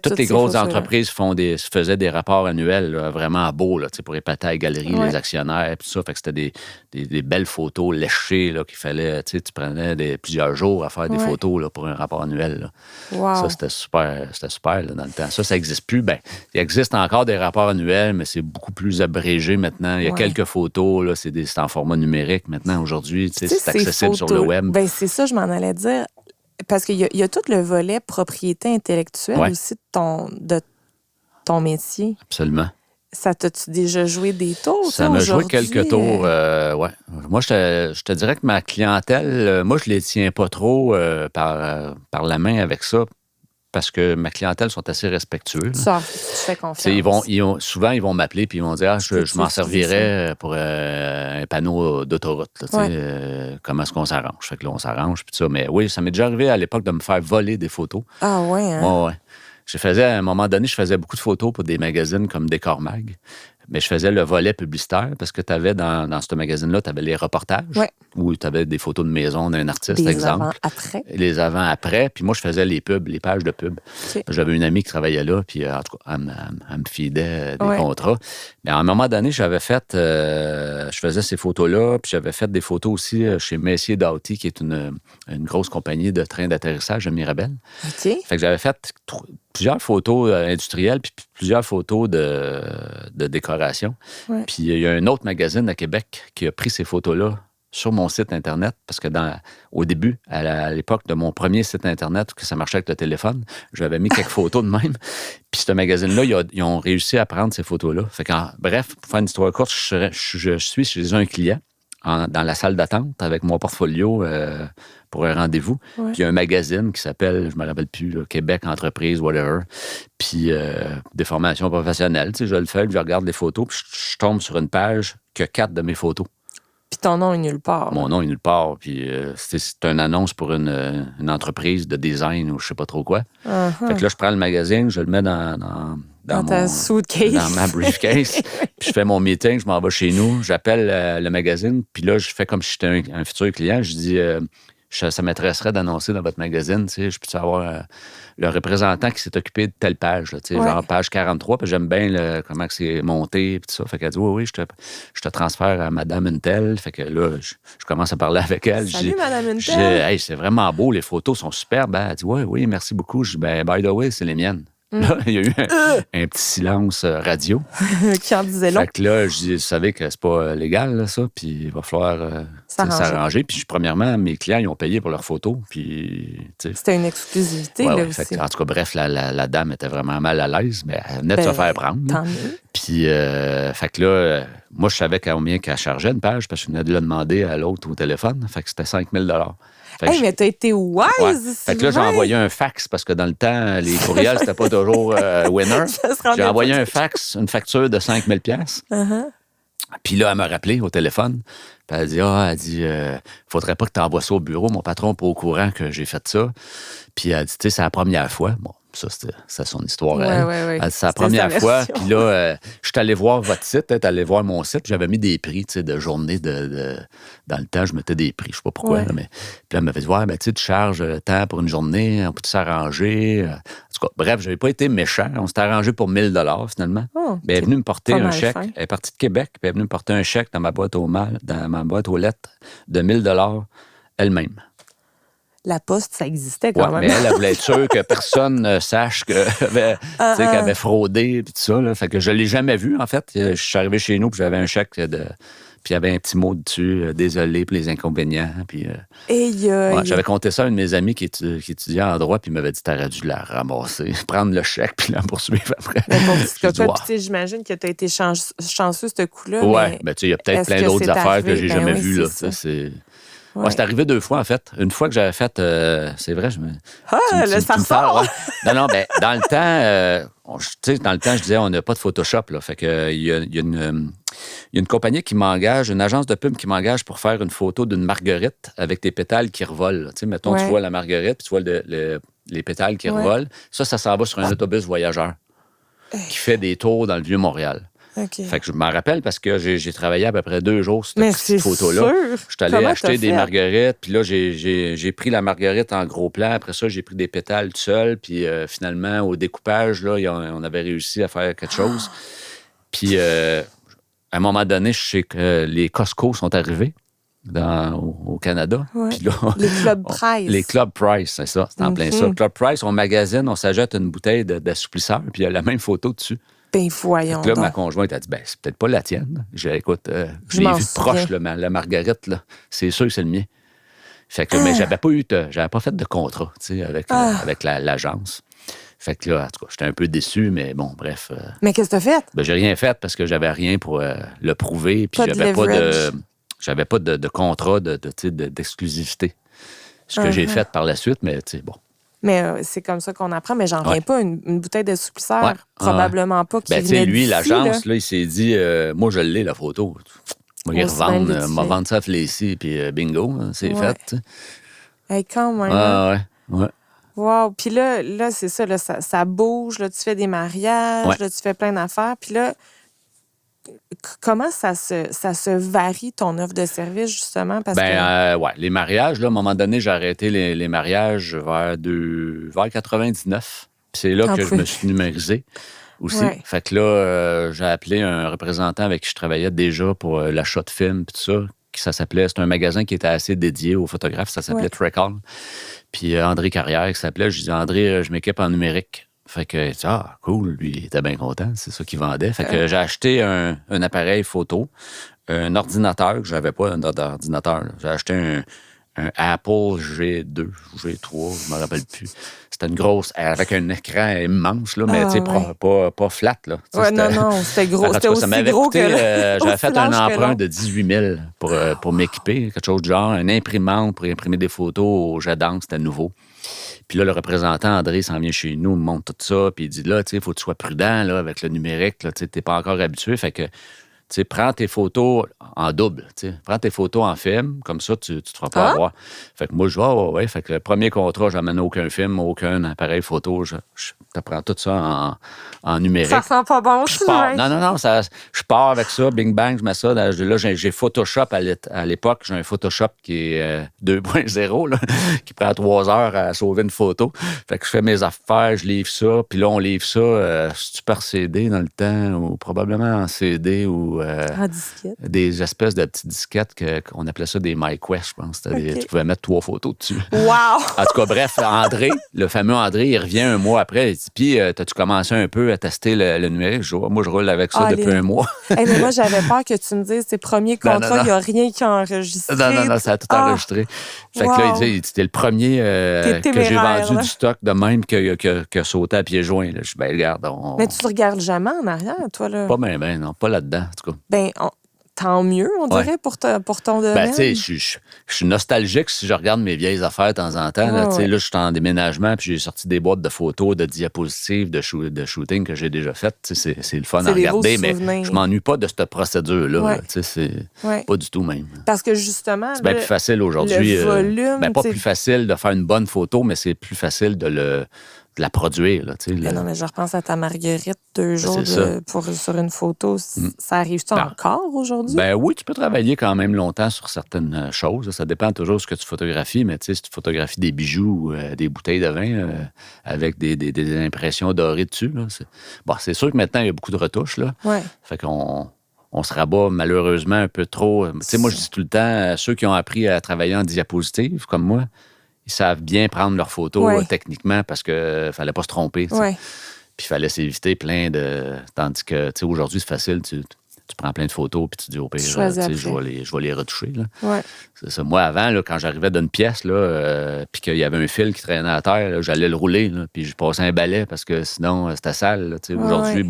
Toutes les grosses entreprises faisaient des rapports annuels là, vraiment beaux là, pour épater à la galerie, les actionnaires, tout ça. Fait que c'était des belles photos léchées là, qu'il fallait. Tu prenais plusieurs jours à faire des photos là, pour un rapport annuel. Là.
Wow.
Ça, c'était super là, dans le temps. Ça n'existe plus. Il existe encore des rapports annuels, mais c'est beaucoup plus abrégé maintenant. Il y a quelques photos, là, c'est en format numérique maintenant. Aujourd'hui, c'est accessible sur le web.
C'est ça, je m'en allais dire. Parce qu'il y a tout le volet propriété intellectuelle aussi de ton métier.
Absolument.
Ça t'a-tu déjà joué des tours?
Ça m'a joué quelques tours, oui. Moi, je te dirais que ma clientèle, moi, je ne les tiens pas trop par la main avec ça. Parce que ma clientèle sont assez respectueux.
Ça, tu fais confiance.
Souvent, ils vont m'appeler et ils vont dire je m'en servirais pour un panneau d'autoroute. Là, comment est-ce qu'on s'arrange? Fait que là, on s'arrange. Puis ça. Mais oui, ça m'est déjà arrivé à l'époque de me faire voler des photos.
Ah ouais, hein?
Ouais. À un moment donné, je faisais beaucoup de photos pour des magazines comme Décor Mag. Mais je faisais le volet publicitaire parce que tu avais dans ce magazine-là, tu avais les reportages où tu avais des photos de maison d'un artiste, exemple.
Avant-après.
Les avant-après. Puis moi, je faisais les pubs, les pages de pub. Okay. J'avais une amie qui travaillait là, puis en tout cas, elle me filait des contrats. Mais à un moment donné, je faisais ces photos-là, puis j'avais fait des photos aussi chez Messier Doughty, qui est une grosse compagnie de trains d'atterrissage à Mirabel.
Okay.
Fait que j'avais fait plusieurs photos industrielles, puis plusieurs photos de décoration. Ouais. Puis il y a un autre magazine à Québec qui a pris ces photos-là sur mon site Internet, parce que au début, à l'époque de mon premier site Internet, que ça marchait avec le téléphone, j'avais mis quelques photos de même. Puis ce magazine-là, ils ont réussi à prendre ces photos-là. Fait bref, pour faire une histoire courte, je suis chez un client dans la salle d'attente avec mon portfolio pour un rendez-vous.
Ouais.
Puis il y a un magazine qui s'appelle, je me rappelle plus, là, Québec Entreprise, whatever. Puis des formations professionnelles. Tu sais, je le fais, je regarde les photos, puis je tombe sur une page qui a 4 de mes photos.
Puis ton nom est nulle part.
Mon nom est nulle part. Puis c'est une annonce pour une entreprise de design ou je sais pas trop quoi. Fait que là, je prends le magazine, je le mets dans
ta suitcase.
Dans ma briefcase. Puis je fais mon meeting, je m'en vais chez nous, j'appelle le magazine, puis là, je fais comme si j'étais un futur client. Je dis, ça m'intéresserait d'annoncer dans votre magazine, tu sais, je peux avoir le représentant qui s'est occupé de telle page, là, tu sais, genre page 43, puis j'aime bien comment c'est monté, puis tout ça. Fait qu'elle dit, oui, je te transfère à Madame Untel. Fait que là, je commence à parler avec elle.
Salut, Madame Untel.
Je dis, hey, c'est vraiment beau, les photos sont superbes. Elle dit, oui, merci beaucoup. Je dis, by the way, c'est les miennes. Là, il y a eu un petit silence radio.
Qui en disait long.
Fait que là, je savais que c'est pas légal, là, ça, puis il va falloir s'arranger. Puis premièrement, mes clients, ils ont payé pour leurs photos. Puis,
c'était une exclusivité, là aussi.
Fait que, en tout cas, bref, la dame était vraiment mal à l'aise, mais elle venait de se faire prendre.
Tant mieux.
Puis, fait que là, moi, je savais combien qu'elle chargeait une page, parce que je venais de le demander à l'autre au téléphone. Fait que c'était 5 000
mais t'as été wise!
Ouais. Fait que là, j'ai envoyé un fax, parce que dans le temps, les courriels, c'était pas toujours winner. J'ai envoyé un fax, une facture de 5 000 Puis là, elle m'a rappelé au téléphone. Puis elle dit, faudrait pas que tu envoies ça au bureau. Mon patron n'est pas au courant que j'ai fait ça. Puis elle dit, tu sais, c'est la première fois. Bon, ça, c'est son histoire.
Ouais.
C'est la première fois. Puis là, je suis allé voir votre site, tu es allé voir mon site. J'avais mis des prix, tu sais, de journée dans le temps, je mettais des prix, je sais pas pourquoi. Là, mais puis là, elle m'avait dit, ben, tu sais, tu charges tant pour une journée, on peut s'arranger. En tout cas, bref, j'avais pas été méchant. On s'était arrangé pour 1 000 finalement. Elle est venue me porter un chèque. Elle est partie de Québec, puis elle est venue me porter un chèque dans ma boîte aux lettres de 1 000 elle-même.
La poste, ça existait quand même.
Mais elle voulait être sûre que personne ne sache qu'elle avait fraudé et tout ça. Là. Fait que je ne l'ai jamais vu, en fait. Je suis arrivé chez nous, puis j'avais un chèque puis il y avait un petit mot dessus, désolé pour les inconvénients. Puis, j'avais compté ça à un de mes amis qui étudiait en droit, puis il m'avait dit, t'aurais dû la ramasser, prendre le chèque, puis la poursuivre après.
J'imagine que tu as été chanceux, ce coup-là.
Oui, mais il y a peut-être plein d'autres affaires que j'ai jamais vues. Là. C'est arrivé 2 fois, en fait. Une fois que j'avais fait... c'est vrai,
le sarcasme!
Non, ben, dans le temps, je disais, on n'a pas de Photoshop. Là, fait que il y a une compagnie qui m'engage, une agence de pub qui m'engage pour faire une photo d'une marguerite avec des pétales qui revolent. Mettons, tu vois la marguerite, puis tu vois les pétales qui revolent. Ça s'en va sur un autobus voyageur qui fait des tours dans le Vieux-Montréal.
Okay.
Fait que je m'en rappelle parce que j'ai travaillé à peu près 2 jours sur cette petite photo-là. Je suis allé acheter des marguerites, puis là, j'ai pris la marguerite en gros plan. Après ça, j'ai pris des pétales tout seul, puis finalement, au découpage, là, on avait réussi à faire quelque chose. Puis, à un moment donné, je sais que les Costco sont arrivés au Canada.
Ouais.
Puis là,
les Club Price.
Les Club Price, c'est ça, c'est en plein ça. Club Price, on magasine, on s'achète une bouteille d'assouplisseur, puis il y a la même photo dessus.
Ben voyons.
Là, ma conjointe a dit, c'est peut-être pas la tienne. J'ai écoute, je l'ai vu de proche, la marguerite, là. C'est sûr que c'est le mien. Fait que, mais j'avais pas fait de contrat, tu sais, avec l'agence. Fait que là, en tout cas, j'étais un peu déçu, mais bon, bref.
Mais qu'est-ce que t'as fait?
Ben, j'ai rien fait parce que j'avais rien pour le prouver, puis j'avais pas de contrat d'exclusivité. Ce que j'ai fait par la suite, mais tu sais, bon.
Mais c'est comme ça qu'on apprend. Mais j'en reviens pas. Une bouteille de souplisseur, probablement pas qui venait
lui,
d'ici,
l'agence, là, il s'est dit, moi, je l'ai, la photo. Moi, vendre ça à Flacy, puis bingo, c'est fait.
Hey, quand même.
Ouais.
Wow. Puis là c'est ça, là, ça bouge. Là, tu fais des mariages, là, tu fais plein d'affaires. Puis là, comment ça se varie, ton offre de service, justement? Parce
les mariages, là, à un moment donné, j'ai arrêté les mariages vers 99. Puis c'est là que je me suis numérisé aussi. Ouais. Fait que là, j'ai appelé un représentant avec qui je travaillais déjà pour l'achat de films et tout ça. C'est un magasin qui était assez dédié aux photographes. Ça s'appelait Trekall. Puis André Carrière, qui s'appelait. Je dis, André, je m'équipe en numérique. Fait que, cool, lui, il était bien content, c'est ça qu'il vendait. Fait que j'ai acheté un appareil photo, un ordinateur, que j'avais pas d'ordinateur. J'ai acheté un Apple G2 ou G3, je ne me rappelle plus. C'était une grosse, avec un écran immense, là, mais pas flat. Là.
Non, c'était gros. C'était aussi gros
coûté,
que
j'avais fait un emprunt de 18 000 pour m'équiper, quelque chose du genre, une imprimante pour imprimer des photos au jet d'encre, c'était nouveau. Puis là, le représentant André s'en vient chez nous, me montre tout ça, puis il dit là, tu sais, il faut que tu sois prudent là, avec le numérique, tu n'es pas encore habitué, fait que prends tes photos en double. Prends tes photos en film, comme ça, tu ne te feras pas avoir. Fait que moi, je vais, Fait que le premier contrat, je n'amène aucun film, aucun appareil photo. Je prends tout ça en numérique.
Ça sent pas bon,
je pars. Non. Je pars avec ça, bing bang, je mets ça. Là, j'ai Photoshop à l'époque. J'ai un Photoshop qui est 2.0, là, qui prend 3 heures à sauver une photo. Fait que je fais mes affaires, je livre ça. Puis là, on livre ça super CD dans le temps, ou probablement en CD, ou des espèces de petites disquettes qu'on appelait ça des MyQuest, je pense. Tu pouvais mettre 3 photos dessus.
Wow!
En tout cas, bref, André, le fameux André, il revient un mois après. Il dit, puis, t'as-tu commencé un peu à tester le numérique? Moi, je roule avec ça depuis un mois.
Mais moi, j'avais peur que tu me dises, tes premiers contrats, il n'y a rien qui a enregistré.
Non, ça a tout enregistré. Fait que là, il dit, c'était le premier que j'ai vendu du stock de même que sauté à pieds joints. Là. Je dis, ben, regarde.
Mais tu ne regardes jamais en arrière, toi, là?
Pas bien, non, pas là-dedans, en tout cas.
Ben, tant mieux, on dirait, pour ton domaine.
Ben, tu sais, je suis nostalgique si je regarde mes vieilles affaires de temps en temps. Là, je suis en déménagement, puis j'ai sorti des boîtes de photos, de diapositives, de shooting que j'ai déjà faites. C'est le fun à regarder, mais je m'ennuie pas de cette procédure-là. C'est pas du tout même.
Parce que justement,
c'est bien plus facile aujourd'hui.
Le volume,
pas plus facile de faire une bonne photo, mais c'est plus facile de la produire. Là,
Non, mais je repense à ta Marguerite 2 jours sur une photo. Ça arrive-tu encore aujourd'hui?
Ben oui, tu peux travailler quand même longtemps sur certaines choses. Ça dépend toujours de ce que tu photographies, mais si tu photographies des bijoux, des bouteilles de vin avec des impressions dorées dessus, là, c'est sûr que maintenant, il y a beaucoup de retouches. Là. Fait qu'on se rabat malheureusement un peu trop. Moi, je dis tout le temps, ceux qui ont appris à travailler en diapositive, comme moi, ils savent bien prendre leurs photos techniquement parce qu'il ne fallait pas se tromper. Puis il fallait s'éviter plein de... Tandis que aujourd'hui, c'est facile. Tu prends plein de photos puis tu dis au pire, je vais les retoucher. Là. C'est ça. Moi, avant, là, quand j'arrivais d'une pièce puis qu'il y avait un fil qui traînait à terre, là, j'allais le rouler là, puis je passais un balai parce que sinon, c'était sale. Là, aujourd'hui,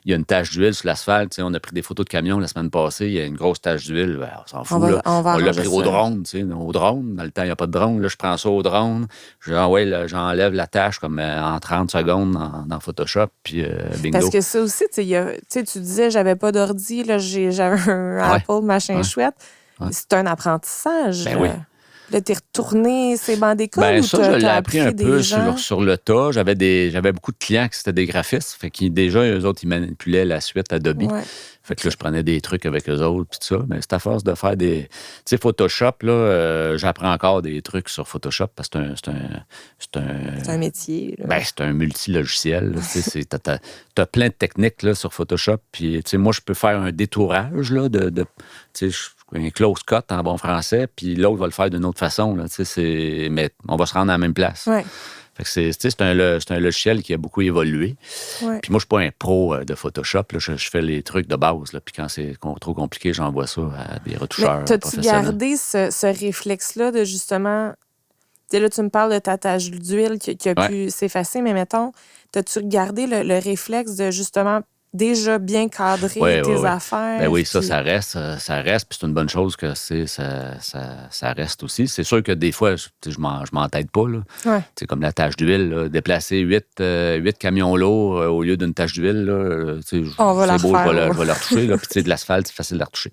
il y a une tache d'huile sur l'asphalte. On a pris des photos de camion la semaine passée. Il y a une grosse tache d'huile. Ben, on s'en fout. On l'a pris au drone. Au drone. Dans le temps, il n'y a pas de drone. Là, je prends ça au drone. J'enlève la tache comme en 30 secondes dans Photoshop. Puis bingo.
Parce que ça aussi, tu disais, j'avais pas d'ordi. J'avais un Apple, machin chouette. C'est un apprentissage.
Ben oui.
Là, t'es retourné ces bancs d'école?
Ben, ça, je l'ai appris un peu sur le tas. J'avais beaucoup de clients qui étaient des graphistes. Fait qu'ils, déjà, eux autres, ils manipulaient la suite Adobe. Fait que là, je prenais des trucs avec eux autres, puis tout ça. Mais c'est à force de faire des... Tu sais, Photoshop, là, j'apprends encore des trucs sur Photoshop parce que c'est
un métier. Là.
Ben, c'est un multilogiciel. T'as plein de techniques là, sur Photoshop. Puis, tu sais, moi, je peux faire un détourage là, tu sais, un close cut en bon français, puis l'autre va le faire d'une autre façon. Là, mais on va se rendre à la même place. Fait que c'est un logiciel qui a beaucoup évolué. Puis moi, je ne suis pas un pro de Photoshop. Là. Je fais les trucs de base. Là. Puis quand c'est trop compliqué, j'envoie ça à des retoucheurs professionnels.
T'as-tu gardé ce réflexe-là de justement... Là, tu me parles de ta tache d'huile qui a pu s'effacer, mais mettons, t'as-tu gardé le réflexe de justement déjà bien cadrer tes affaires?
Ben oui, ça reste. Puis c'est une bonne chose que ça reste aussi. C'est sûr que des fois, je m'entête pas. Là. Comme la tache d'huile, déplacer 8 camions lourds au lieu d'une tache d'huile, c'est beau, je vais la retoucher. Puis de l'asphalte, c'est facile de la retoucher.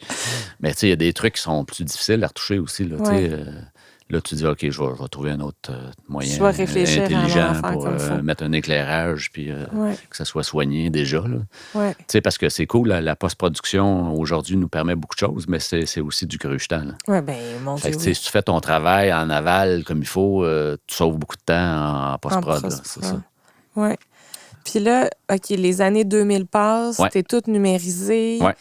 Mais il y a des trucs qui sont plus difficiles à retoucher aussi. Là, là, tu dis, OK, je vais trouver un autre moyen intelligent pour mettre un éclairage puis que ça soit soigné déjà. Parce que c'est cool, la post-production aujourd'hui nous permet beaucoup de choses, mais c'est aussi du cruchetant.
Oui, bien, mon Dieu.
Si tu fais ton travail en aval comme il faut, tu sauves beaucoup de temps en post-prod. C'est ça.
Oui. Puis là, OK, les années 2000 passent, t'es tout numérisé.
Oui.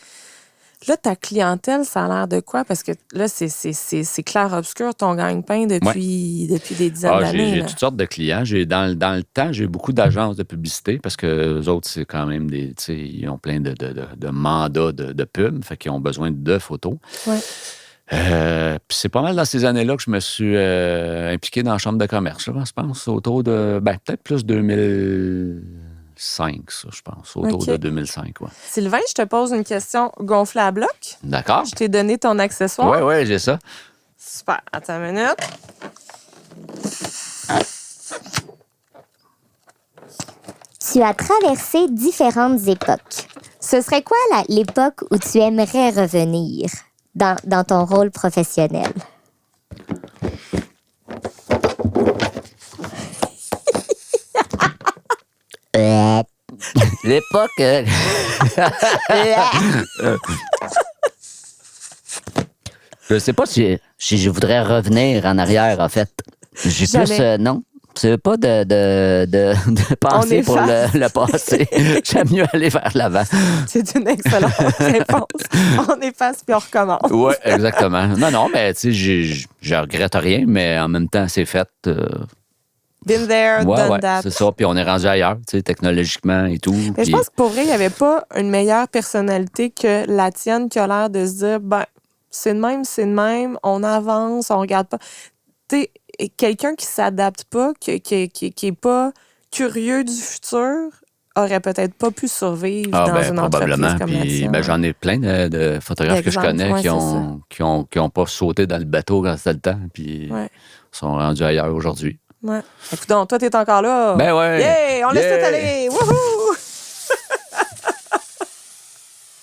Là, ta clientèle, ça a l'air de quoi? Parce que là, c'est clair-obscur ton gagne-pain depuis des dizaines d'années.
J'ai toutes sortes de clients. Dans le temps, j'ai eu beaucoup d'agences de publicité parce que les autres, c'est quand même ils ont plein de mandats de pub, fait qu'ils ont besoin de photos. Puis c'est pas mal dans ces années-là que je me suis impliqué dans la chambre de commerce, là, je pense, autour de, peut-être plus 2005, ça, je pense, autour de 2005, ouais.
Sylvain, je te pose une question gonflée à bloc.
D'accord.
Je t'ai donné ton accessoire.
Oui, j'ai ça.
Super. Attends une minute.
Tu as traversé différentes époques. Ce serait quoi l'époque où tu aimerais revenir dans ton rôle professionnel?
L'époque... Je sais pas si je voudrais revenir en arrière, en fait. J'ai plus... non. C'est pas de penser pour le passé. J'aime mieux aller vers l'avant.
C'est une excellente réponse. On efface puis on recommence.
Oui, exactement. Non, mais tu sais, je regrette rien, mais en même temps, c'est fait.
Been there, done that.
C'est ça. Puis on est rendu ailleurs, tu sais, technologiquement et tout.
Mais je pense que pour vrai, il n'y avait pas une meilleure personnalité que la tienne qui a l'air de se dire, c'est de même, on avance, on regarde pas. Tu sais, quelqu'un qui s'adapte pas, qui est pas curieux du futur, aurait peut-être pas pu survivre dans une entreprise comme la tienne.
J'en ai plein de photographes que je connais qui ont pas sauté dans le bateau quand c'était le temps, puis sont rendus ailleurs aujourd'hui.
Ouais. Écoute donc, toi, t'es encore là.
Ben ouais.
Yeah! On laisse tout aller! Wouhou!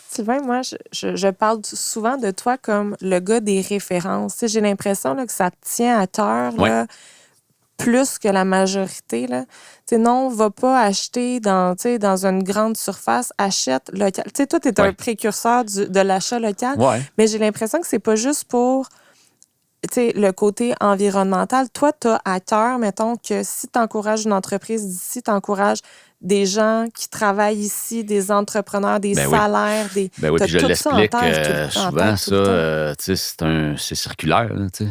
Sylvain, moi, je parle souvent de toi comme le gars des références. Tu sais, j'ai l'impression là, que ça te tient à cœur là, plus que la majorité. Là. Tu sais, non, va pas acheter dans une grande surface, achète local. Tu sais, toi, t'es un précurseur de l'achat local, mais j'ai l'impression que c'est pas juste pour le côté environnemental. Toi, tu as à cœur, mettons, que si tu encourages une entreprise d'ici, tu encourages des gens qui travaillent ici, des entrepreneurs, des salaires, des...
Ben oui, puis je l'explique souvent, ça, c'est circulaire, tu sais.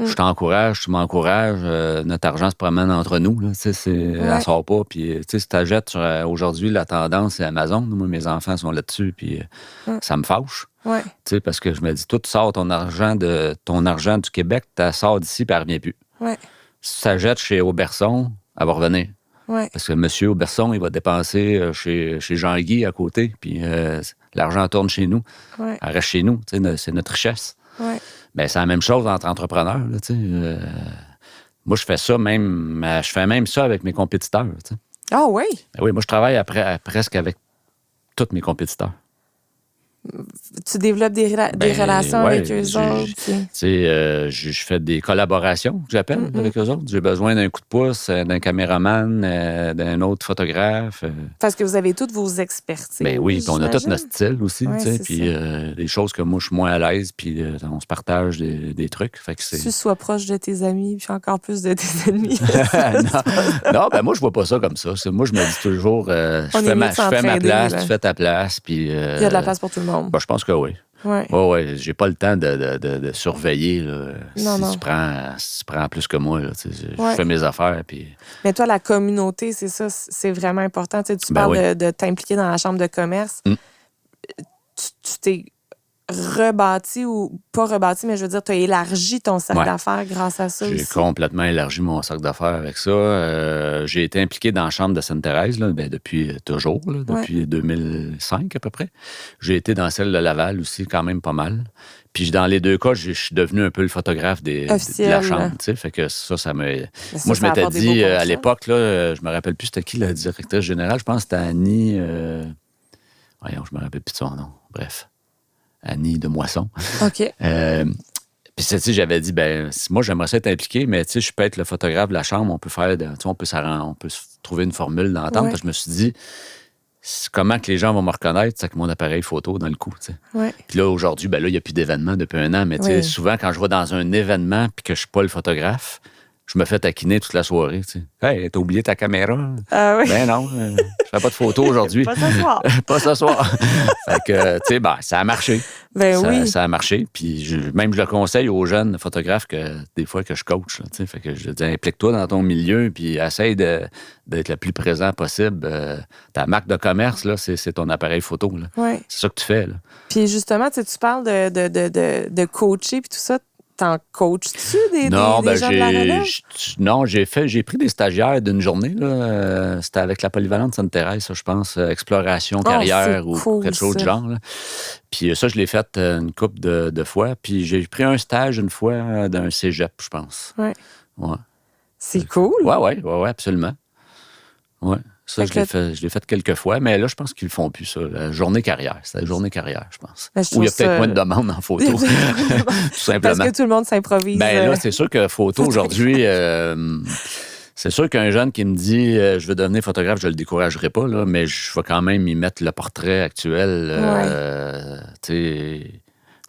Je t'encourage, tu m'encourages, notre argent se promène entre nous, là, tu sais, elle sort pas, puis tu sais, si t'achètes aujourd'hui, la tendance, c'est Amazon. Moi, mes enfants sont là-dessus, puis ça me fâche.
Ouais.
Tu sais, parce que je me dis, toi, tu sors ton argent du Québec, tu la sors d'ici, puis elle revient plus.
Ouais.
Si tu t'achètes chez Auberson, elle va revenir.
Ouais.
Parce que M. Auberson, il va dépenser chez Jean-Guy à côté, puis l'argent tourne chez nous.
Ouais.
Elle reste chez nous, tu sais, c'est notre richesse.
Ouais.
Bien, c'est la même chose entre entrepreneurs, là, tu sais. Moi, je fais ça même, je fais même ça avec mes compétiteurs, tu sais.
Ah oui?
Ben oui, moi, je travaille presque avec tous mes compétiteurs.
Tu développes des relations avec eux autres.
Je fais des collaborations, que j'appelle, avec eux autres. J'ai besoin d'un coup de pouce, d'un caméraman, d'un autre photographe.
Parce que vous avez toutes vos expertises.
Ben oui, puis on a tout notre style aussi,
ouais,
puis des choses que moi, je suis moins à l'aise, puis on se partage des trucs. Fait que
tu sois proche de tes amis, puis encore plus de tes ennemis.
non, moi, je vois pas ça comme ça. Moi, je me dis toujours, je fais ma place, tu fais ta place, puis... il
y a de la place pour tout le monde.
Ben, je pense que oui.
Ouais.
J'ai pas le temps de surveiller là, si tu prends plus que moi. Là, je fais mes affaires. Puis...
Mais toi, la communauté, c'est ça, c'est vraiment important. Tu parles de t'impliquer dans la chambre de commerce. Tu t'es rebâti ou pas rebâti, mais je veux dire, tu as élargi ton cercle d'affaires grâce à ça aussi.
J'ai complètement élargi mon cercle d'affaires avec ça. J'ai été impliqué dans la chambre de Sainte-Thérèse depuis toujours, depuis 2005 à peu près. J'ai été dans celle de Laval aussi, quand même pas mal. Puis dans les deux cas, je suis devenu un peu le photographe de la chambre. Fait que ça me... Moi, je m'étais dit, à l'époque, là, je me rappelle plus c'était qui la directrice générale. Je pense que c'était Annie... Voyons, je me rappelle plus de son nom. Bref. Annie de Moisson.
OK.
Puis, tu sais, j'avais dit, moi, j'aimerais ça être impliqué, mais tu sais, je peux être le photographe de la chambre, on peut faire, on peut trouver une formule d'entente. Ouais. Je me suis dit, comment que les gens vont me reconnaître, c'est avec mon appareil photo dans le cou, tu sais.
Ouais.
Puis là, aujourd'hui, il n'y a plus d'événements depuis un an, mais tu sais, souvent, quand je vais dans un événement puis que je suis pas le photographe, je me fais taquiner toute la soirée. Tu sais. Hey, t'as oublié ta caméra?
Ah oui.
Ben non, je fais pas de photos aujourd'hui.
Pas ce soir.
Pas ce soir. Fait que, tu sais, ça a marché.
Ben oui.
Ça a marché. Puis même je le conseille aux jeunes photographes des fois que je coach. Là, tu sais. Fait que je dis, implique-toi dans ton milieu, puis essaye d'être le plus présent possible. Ta marque de commerce, là, c'est ton appareil photo. Là.
Ouais.
C'est ça que tu fais. Là.
Puis justement, tu parles de coacher puis tout ça. T'en coaches-tu des gens de la relève?
Non, j'ai pris des stagiaires d'une journée. Là. C'était avec la Polyvalente Sainte-Thérèse, ça, je pense, exploration carrière ou
cool,
quelque chose
ça.
de genre. Là. Puis ça, je l'ai fait une couple de fois. Puis j'ai pris un stage une fois d'un cégep, je pense.
Ouais.
Ouais.
C'est cool.
Ouais, absolument. Ouais. Ça, je l'ai fait quelques fois, mais là, je pense qu'ils le font plus, ça. La journée carrière. C'est la journée carrière, je pense. Où il y a peut-être moins de demandes en photo. Tout simplement.
Parce que tout le monde s'improvise.
Ben là, c'est sûr que photo, aujourd'hui, c'est sûr qu'un jeune qui me dit je veux devenir photographe, je le découragerai pas, là, mais je vais quand même y mettre le portrait actuel. Tu sais.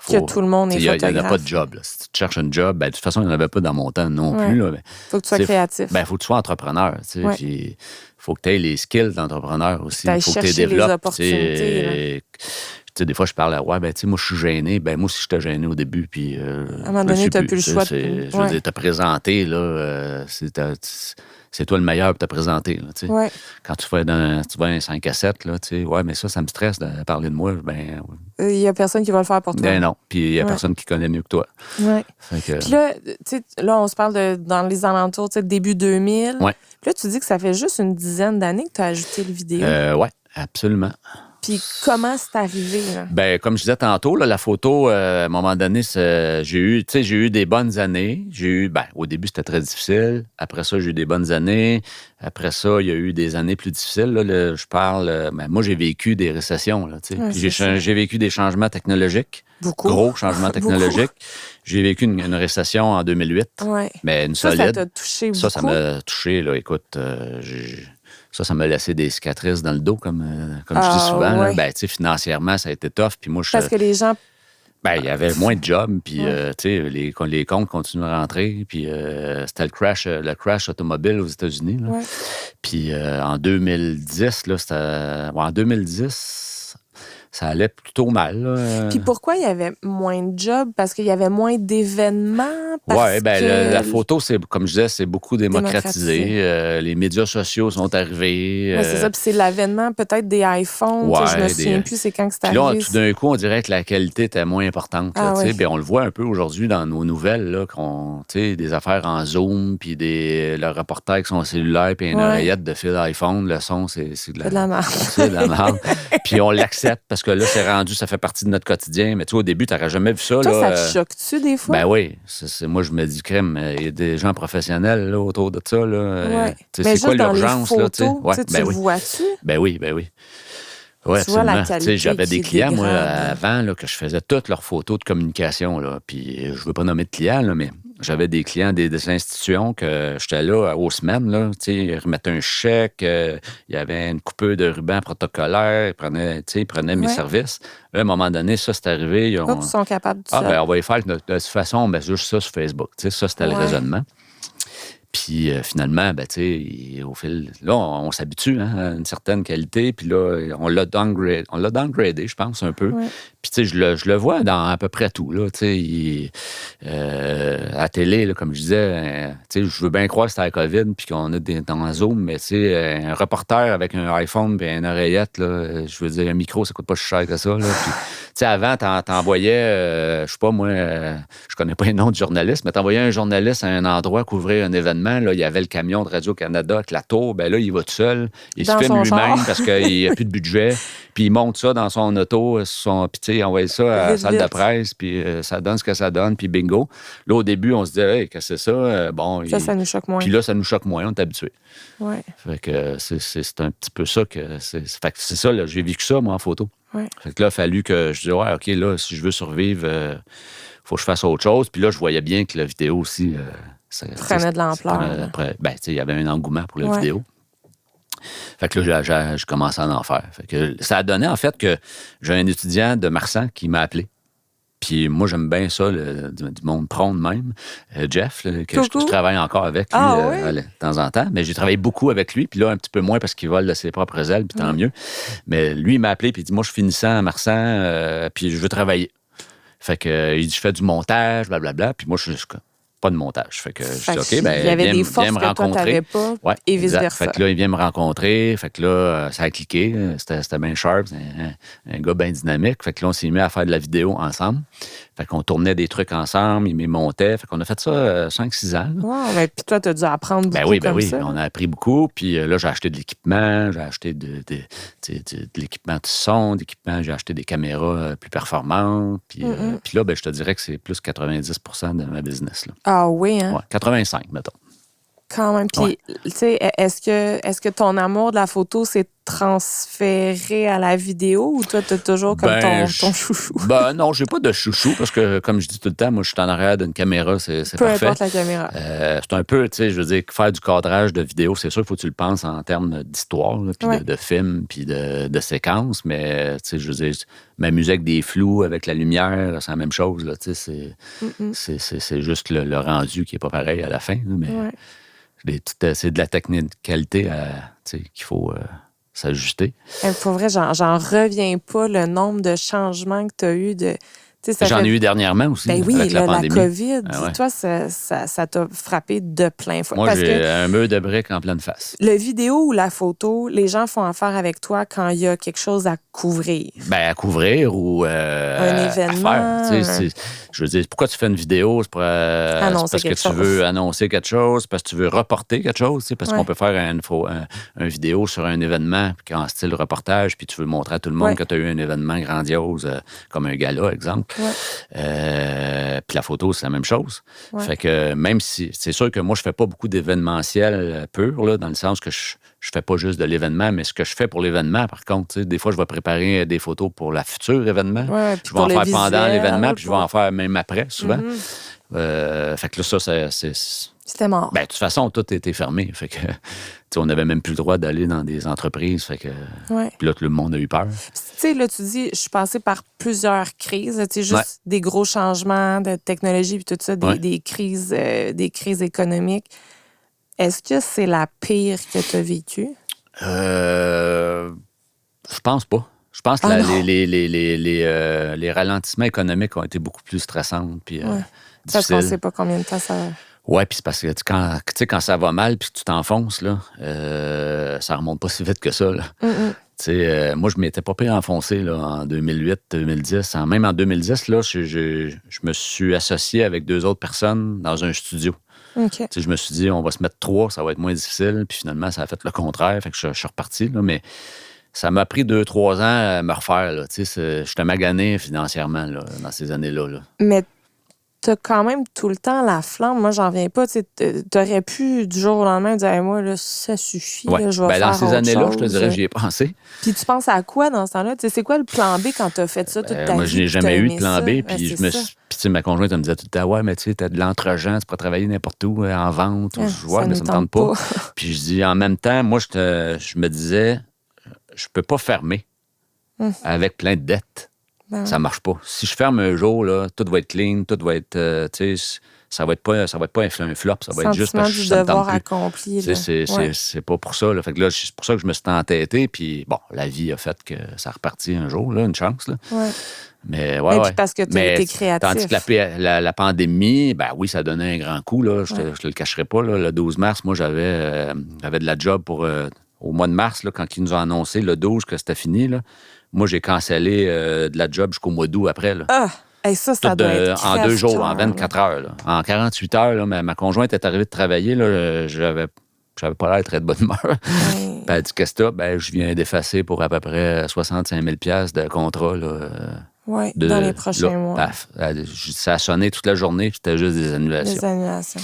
Que tout le monde est photographe.
Il n'y en a pas de job. Là. Si tu cherches un job, ben, de toute façon, il n'y en avait pas dans mon temps non plus. Il
faut que tu sois créatif.
Il faut que tu sois entrepreneur. Puis il faut que tu aies les skills d'entrepreneur aussi.
Il
faut que tu les
développes.
Les opportunités. Des fois, je parle à moi, je suis gêné. Ben, moi aussi, j'étais gêné au début. Puis,
à un moment donné, tu n'as plus le choix.
Je veux dire, te présenter, là, c'est toi le meilleur pour te présenter. Là, quand tu vas un 5 à 7, là, mais ça me stresse de parler de moi. Ben,
il n'y a personne qui va le faire pour toi.
Ben non. Puis il n'y a personne qui connaît mieux que toi.
Ouais. Puis là, on se parle dans les alentours, début 2000.
Ouais.
Puis là, tu dis que ça fait juste une dizaine d'années que tu as ajouté le vidéo.
Oui, absolument.
Puis comment c'est arrivé? Là?
Ben, comme je disais tantôt, là, la photo, à un moment donné, j'ai eu des bonnes années. Au début, c'était très difficile. Après ça, j'ai eu des bonnes années. Après ça, il y a eu des années plus difficiles. Là, je parle... moi, j'ai vécu des récessions. Là, j'ai vécu des changements technologiques.
Beaucoup.
Gros changements technologiques. J'ai vécu une récession en 2008.
Ouais.
Mais une solide.
Ça t'a touché beaucoup?
Ça m'a touché. Là, écoute, ça m'a laissé des cicatrices dans le dos, comme je dis souvent.
Ouais.
Là. Financièrement, ça a été tough. Puis moi,
parce que les gens...
il y avait moins de jobs, puis les comptes continuent à rentrer. Puis c'était le crash automobile aux États-Unis. Là.
Ouais.
Puis en 2010, là, en 2010... ça allait plutôt mal. Là.
Puis pourquoi il y avait moins de jobs? Parce qu'il y avait moins d'événements?
Oui, la photo, comme je disais, c'est beaucoup démocratisé. Les médias sociaux sont arrivés.
Oui, c'est ça. Puis c'est l'avènement peut-être des iPhones. Je me souviens plus c'est quand que c'est arrivé.
Puis là, tout d'un coup, on dirait que la qualité était moins importante. On le voit un peu aujourd'hui dans nos nouvelles, là, des affaires en Zoom, puis le reporter avec son cellulaire, puis une oreillette de fil iPhone. Le son, c'est de la merde. C'est de la merde. Puis on l'accepte parce que là, c'est rendu, ça fait partie de notre quotidien. Mais au début, tu n'aurais jamais vu ça.
Toi,
là,
ça te choque-tu des fois?
Ben oui. Moi, je me dis, crème, il y a des gens professionnels là, autour de ça. Là. C'est quoi l'urgence? Là, tu
le vois-tu?
Ben oui. Oui, absolument. J'avais des clients, moi, avant, là, que je faisais toutes leurs photos de communication. Là. Puis je ne veux pas nommer de clients, là, mais j'avais des clients des institutions que j'étais là aux semaines. Là, ils remettaient un chèque, il y avait une coupure de ruban protocolaire, ils prenaient mes services. Là, à un moment donné, ça, c'est arrivé.
Ils sont capables de ça.
On va y faire de toute façon, juste ça sur Facebook. Ça, c'était le raisonnement. Puis finalement, au fil... Là, on s'habitue à une certaine qualité. Puis là, on l'a downgradé, je pense, un peu.
Ouais.
Puis je le vois dans à peu près tout. Là, à la télé, là, comme je disais, je veux bien croire que c'était la COVID puis qu'on a dans Zoom, mais un reporter avec un iPhone et une oreillette, là, je veux dire, un micro, ça coûte pas si cher que ça. Là. Puis, avant, t'envoyais, je sais pas, moi, je connais pas les noms de journalistes, mais t'envoyais un journaliste à un endroit couvrir un événement. Là, il y avait le camion de Radio-Canada avec la tour. Ben là, il va tout seul. Il se filme lui-même parce qu'il n'y a plus de budget. Puis il monte ça dans son auto. Puis il envoie ça à la salle de presse. Puis ça donne ce que ça donne. Puis bingo. Là, au début, on se disait, hey, qu'est-ce que c'est ça?
Ça nous choque moins.
Puis là, ça nous choque moins. On est habitué.
Ouais.
Fait que c'est un petit peu ça que c'est. Fait que c'est ça, là, j'ai vécu ça, moi, en photo.
Ouais.
Fait que là, il a fallu que je dise, ouais, OK, là, si je veux survivre, faut que je fasse autre chose. Puis là, je voyais bien que la vidéo aussi.
Ça prenait de l'ampleur.
Il y avait un engouement pour la vidéo. Fait que là, je commençais à en faire. Fait que ça a donné, en fait, que j'ai un étudiant de Marsan qui m'a appelé. Puis moi, j'aime bien ça, du monde prône même. Jeff, là, que je travaille encore avec lui de temps en temps. Mais j'ai travaillé beaucoup avec lui. Puis là, un petit peu moins parce qu'il vole de ses propres ailes, puis tant mieux. Mais lui, il m'a appelé, puis il dit, moi, je suis finissant à Marsan, puis je veux travailler. Fait que, il dit, je fais du montage, blablabla. Puis moi, je suis pas de montage. Fait que je dis, OK, ben,
il y avait des forces que toi, t'avais pas, et vice-versa.
Fait que là, il vient me rencontrer. Fait que là, ça a cliqué. C'était bien sharp. Un gars bien dynamique. Fait que là, on s'est mis à faire de la vidéo ensemble. Fait qu'on tournait des trucs ensemble, il me montait. Fait qu'on a fait ça 5-6 ans.
Wow, ben, puis toi, t'as dû apprendre beaucoup ça.
On a appris beaucoup. Puis là, j'ai acheté de l'équipement. J'ai acheté de l'équipement de son, j'ai acheté des caméras plus performantes. Puis là, ben, je te dirais que c'est plus 90% de ma business. Là.
Ah oui, hein?
Ouais, 85, mettons.
Quand même. Puis, tu sais, est-ce que ton amour de la photo s'est transféré à la vidéo ou toi, t'as toujours comme ton chouchou?
Ben non, j'ai pas de chouchou parce que, comme je dis tout le temps, moi, je suis en arrière d'une caméra, c'est parfait.
Peu importe la caméra.
C'est un peu, tu sais, je veux dire, faire du cadrage de vidéo, c'est sûr, il faut que tu le penses en termes d'histoire, puis de film, puis de séquences, mais, tu sais, je veux dire, m'amuser avec des flous, avec la lumière, c'est la même chose, là, tu sais, c'est juste le rendu qui est pas pareil à la fin, là, mais... C'est de la technicalité qu'il faut s'ajuster.
Pour vrai, j'en reviens pas le nombre de changements que tu as eu.
J'en ai eu dernièrement aussi.
Ben oui,
avec la pandémie.
La COVID, toi, ça t'a frappé de plein fouet.
Moi, j'ai un mur de briques en pleine face.
Le vidéo ou la photo, les gens font affaire avec toi quand il y a quelque chose à couvrir.
Ben, à couvrir ou
un événement.
À faire. Je veux dire, pourquoi tu fais une vidéo? C'est parce que tu veux annoncer quelque chose, parce que tu veux reporter quelque chose, parce qu'on peut faire une vidéo sur un événement en style reportage, puis tu veux montrer à tout le monde que tu as eu un événement grandiose, comme un gala, exemple. Puis la photo, c'est la même chose. Fait que même si... C'est sûr que moi, je fais pas beaucoup d'événementiel pur, là, dans le sens que je fais pas juste de l'événement, mais ce que je fais pour l'événement, par contre, des fois, je vais préparer des photos pour la future événement. Je vais en faire pendant l'événement, puis je vais en faire même après, souvent. Fait que là, ça, c'est...
C'était mort.
Ben, de toute façon, tout était fermé. Fait que, on n'avait même plus le droit d'aller dans des entreprises. Fait que, puis là, tout le monde a eu peur.
Tu sais, là, tu dis, je suis passée par plusieurs crises. Tu sais, juste des gros changements de technologie puis tout ça, des crises économiques. Est-ce que c'est la pire que tu as vécue?
Je pense pas. Je pense que les ralentissements économiques ont été beaucoup plus stressants. Puis,
parce qu'on ne sait pas combien de temps ça...
Oui, puis c'est parce que quand ça va mal puis que tu t'enfonces, là, ça remonte pas si vite que ça. Là. Moi, je m'étais pas pire enfoncé là, en 2008-2010. Même en 2010, là, je me suis associé avec 2 autres personnes dans un studio. Je me suis dit, on va se mettre 3, ça va être moins difficile. Puis finalement, ça a fait le contraire. Fait que je suis reparti. Là, mais ça m'a pris 2-3 ans à me refaire. J'étais magané financièrement là, dans ces années-là. Là.
Mais t'as quand même tout le temps la flamme. Moi, j'en viens pas. T'aurais pu, du jour au lendemain, dire hey, moi, là, ça suffit. Là, je vais faire
dans ces années-là,
chose.
Je te dirais, j'y ai pensé.
Puis tu penses à quoi dans ce temps-là? C'est quoi le plan B quand t'as fait ça toute ta vie?
Moi, je n'ai jamais eu de plan B. Puis ma conjointe, elle me disait tout le temps, ouais, mais tu sais, t'as de l'entre-gens, tu pourrais travailler n'importe où, en vente. Mais ça me tente pas. Puis je dis, en même temps, moi, je me disais, je peux pas fermer avec plein de dettes. Ça marche pas. Si je ferme un jour, là, tout va être clean, tout va être, tu sais, ça va être pas un flop, ça va être juste parce que ça me tente plus.
Accompli.
C'est pas pour ça. Là. Fait que là, c'est pour ça que je me suis entêté, puis bon, la vie a fait que ça repartit un jour, là, une chance. Là. Mais
puis parce que tu as été créatif.
Tandis que la pandémie, ben oui, ça donnait un grand coup, là. Je te le cacherai pas. Là. Le 12 mars, moi, j'avais de la job pour... au mois de mars, là, quand ils nous ont annoncé le 12 que c'était fini, là, moi, j'ai cancellé de la job jusqu'au mois d'août après. Là.
Ça doit être
en 2 jours, en 24 heures. Là. En 48 heures, là, ma conjointe est arrivée de travailler. Là, j'avais pas l'air très de bonne humeur. Puis elle dit, qu'est-ce que t'as? Ben, je viens d'effacer pour à peu près 65 000 $ de contrat. Là,
dans les prochains mois.
Paf, ça a sonné toute la journée, puis c'était juste des annulations.
Des annulations.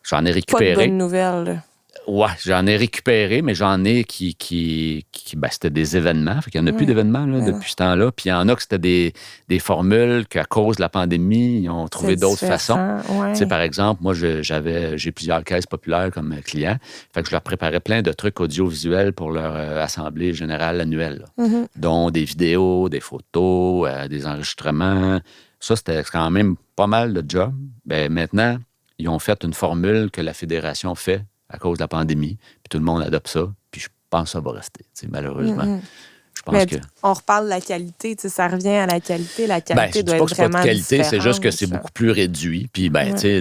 J'en ai récupéré.
Pas de bonnes nouvelles.
Ouais, j'en ai récupéré, mais j'en ai qui c'était des événements. Fait qu'il n'y en a plus d'événements là, depuis ce temps-là. Puis il y en a que c'était des formules qu'à cause de la pandémie, ils ont trouvé d'autres façons. Tu sais, par exemple, moi, j'ai plusieurs caisses populaires comme clients. Fait que je leur préparais plein de trucs audiovisuels pour leur assemblée générale annuelle. Dont des vidéos, des photos, des enregistrements. Ça, c'était quand même pas mal de job. Ben, maintenant, ils ont fait une formule que la fédération fait à cause de la pandémie, puis tout le monde adopte ça, puis je pense que ça va rester, malheureusement. Je pense que...
on reparle de la qualité, ça revient à la qualité. La qualité doit être
pas
vraiment
de qualité,
différente.
c'est juste que c'est beaucoup plus réduit. Puis,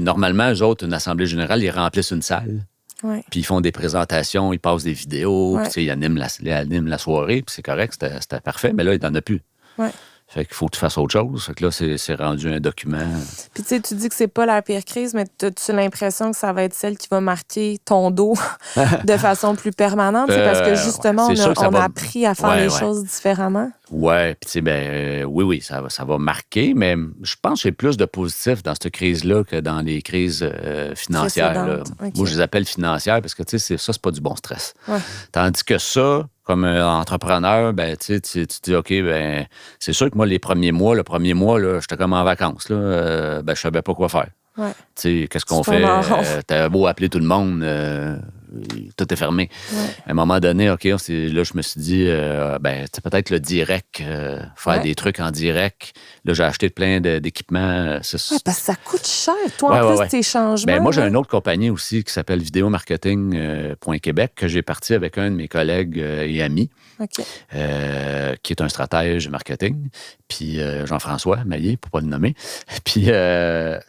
normalement, eux autres, une assemblée générale, ils remplissent une salle.
Ouais.
Puis ils font des présentations, ils passent des vidéos, puis ils animent la soirée, puis c'est correct, c'était parfait, mais là, il n'en a plus.
Ouais.
Fait qu'il faut que tu fasses autre chose. Fait que là, c'est rendu un document.
Puis tu dis que c'est pas la pire crise, mais as-tu l'impression que ça va être celle qui va marquer ton dos de façon plus permanente? C'est parce que justement, on a appris à faire les choses différemment.
Oui, puis oui, ça va marquer, mais je pense que j'ai plus de positif dans cette crise-là que dans les crises financières. Là. Okay. Moi, je les appelle financières parce que ça, c'est pas du bon stress. Ouais. Tandis que ça, comme entrepreneur, tu dis, OK, c'est sûr que moi, le premier mois, là, j'étais comme en vacances. Là, je savais pas quoi faire.
Ouais.
Qu'est-ce qu'on fait? T'avais beau appeler tout le monde, tout est fermé. Ouais. À un moment donné, OK, là, je me suis dit, peut-être le direct, faire des trucs en direct. Là, j'ai acheté plein d'équipements.
Parce que ça coûte cher, toi, en plus, tes changements.
Moi, j'ai une autre compagnie aussi qui s'appelle Vidéomarketing.Québec que j'ai parti avec un de mes collègues et amis, qui est un stratège marketing, puis Jean-François Maillé, pour ne pas le nommer. Puis,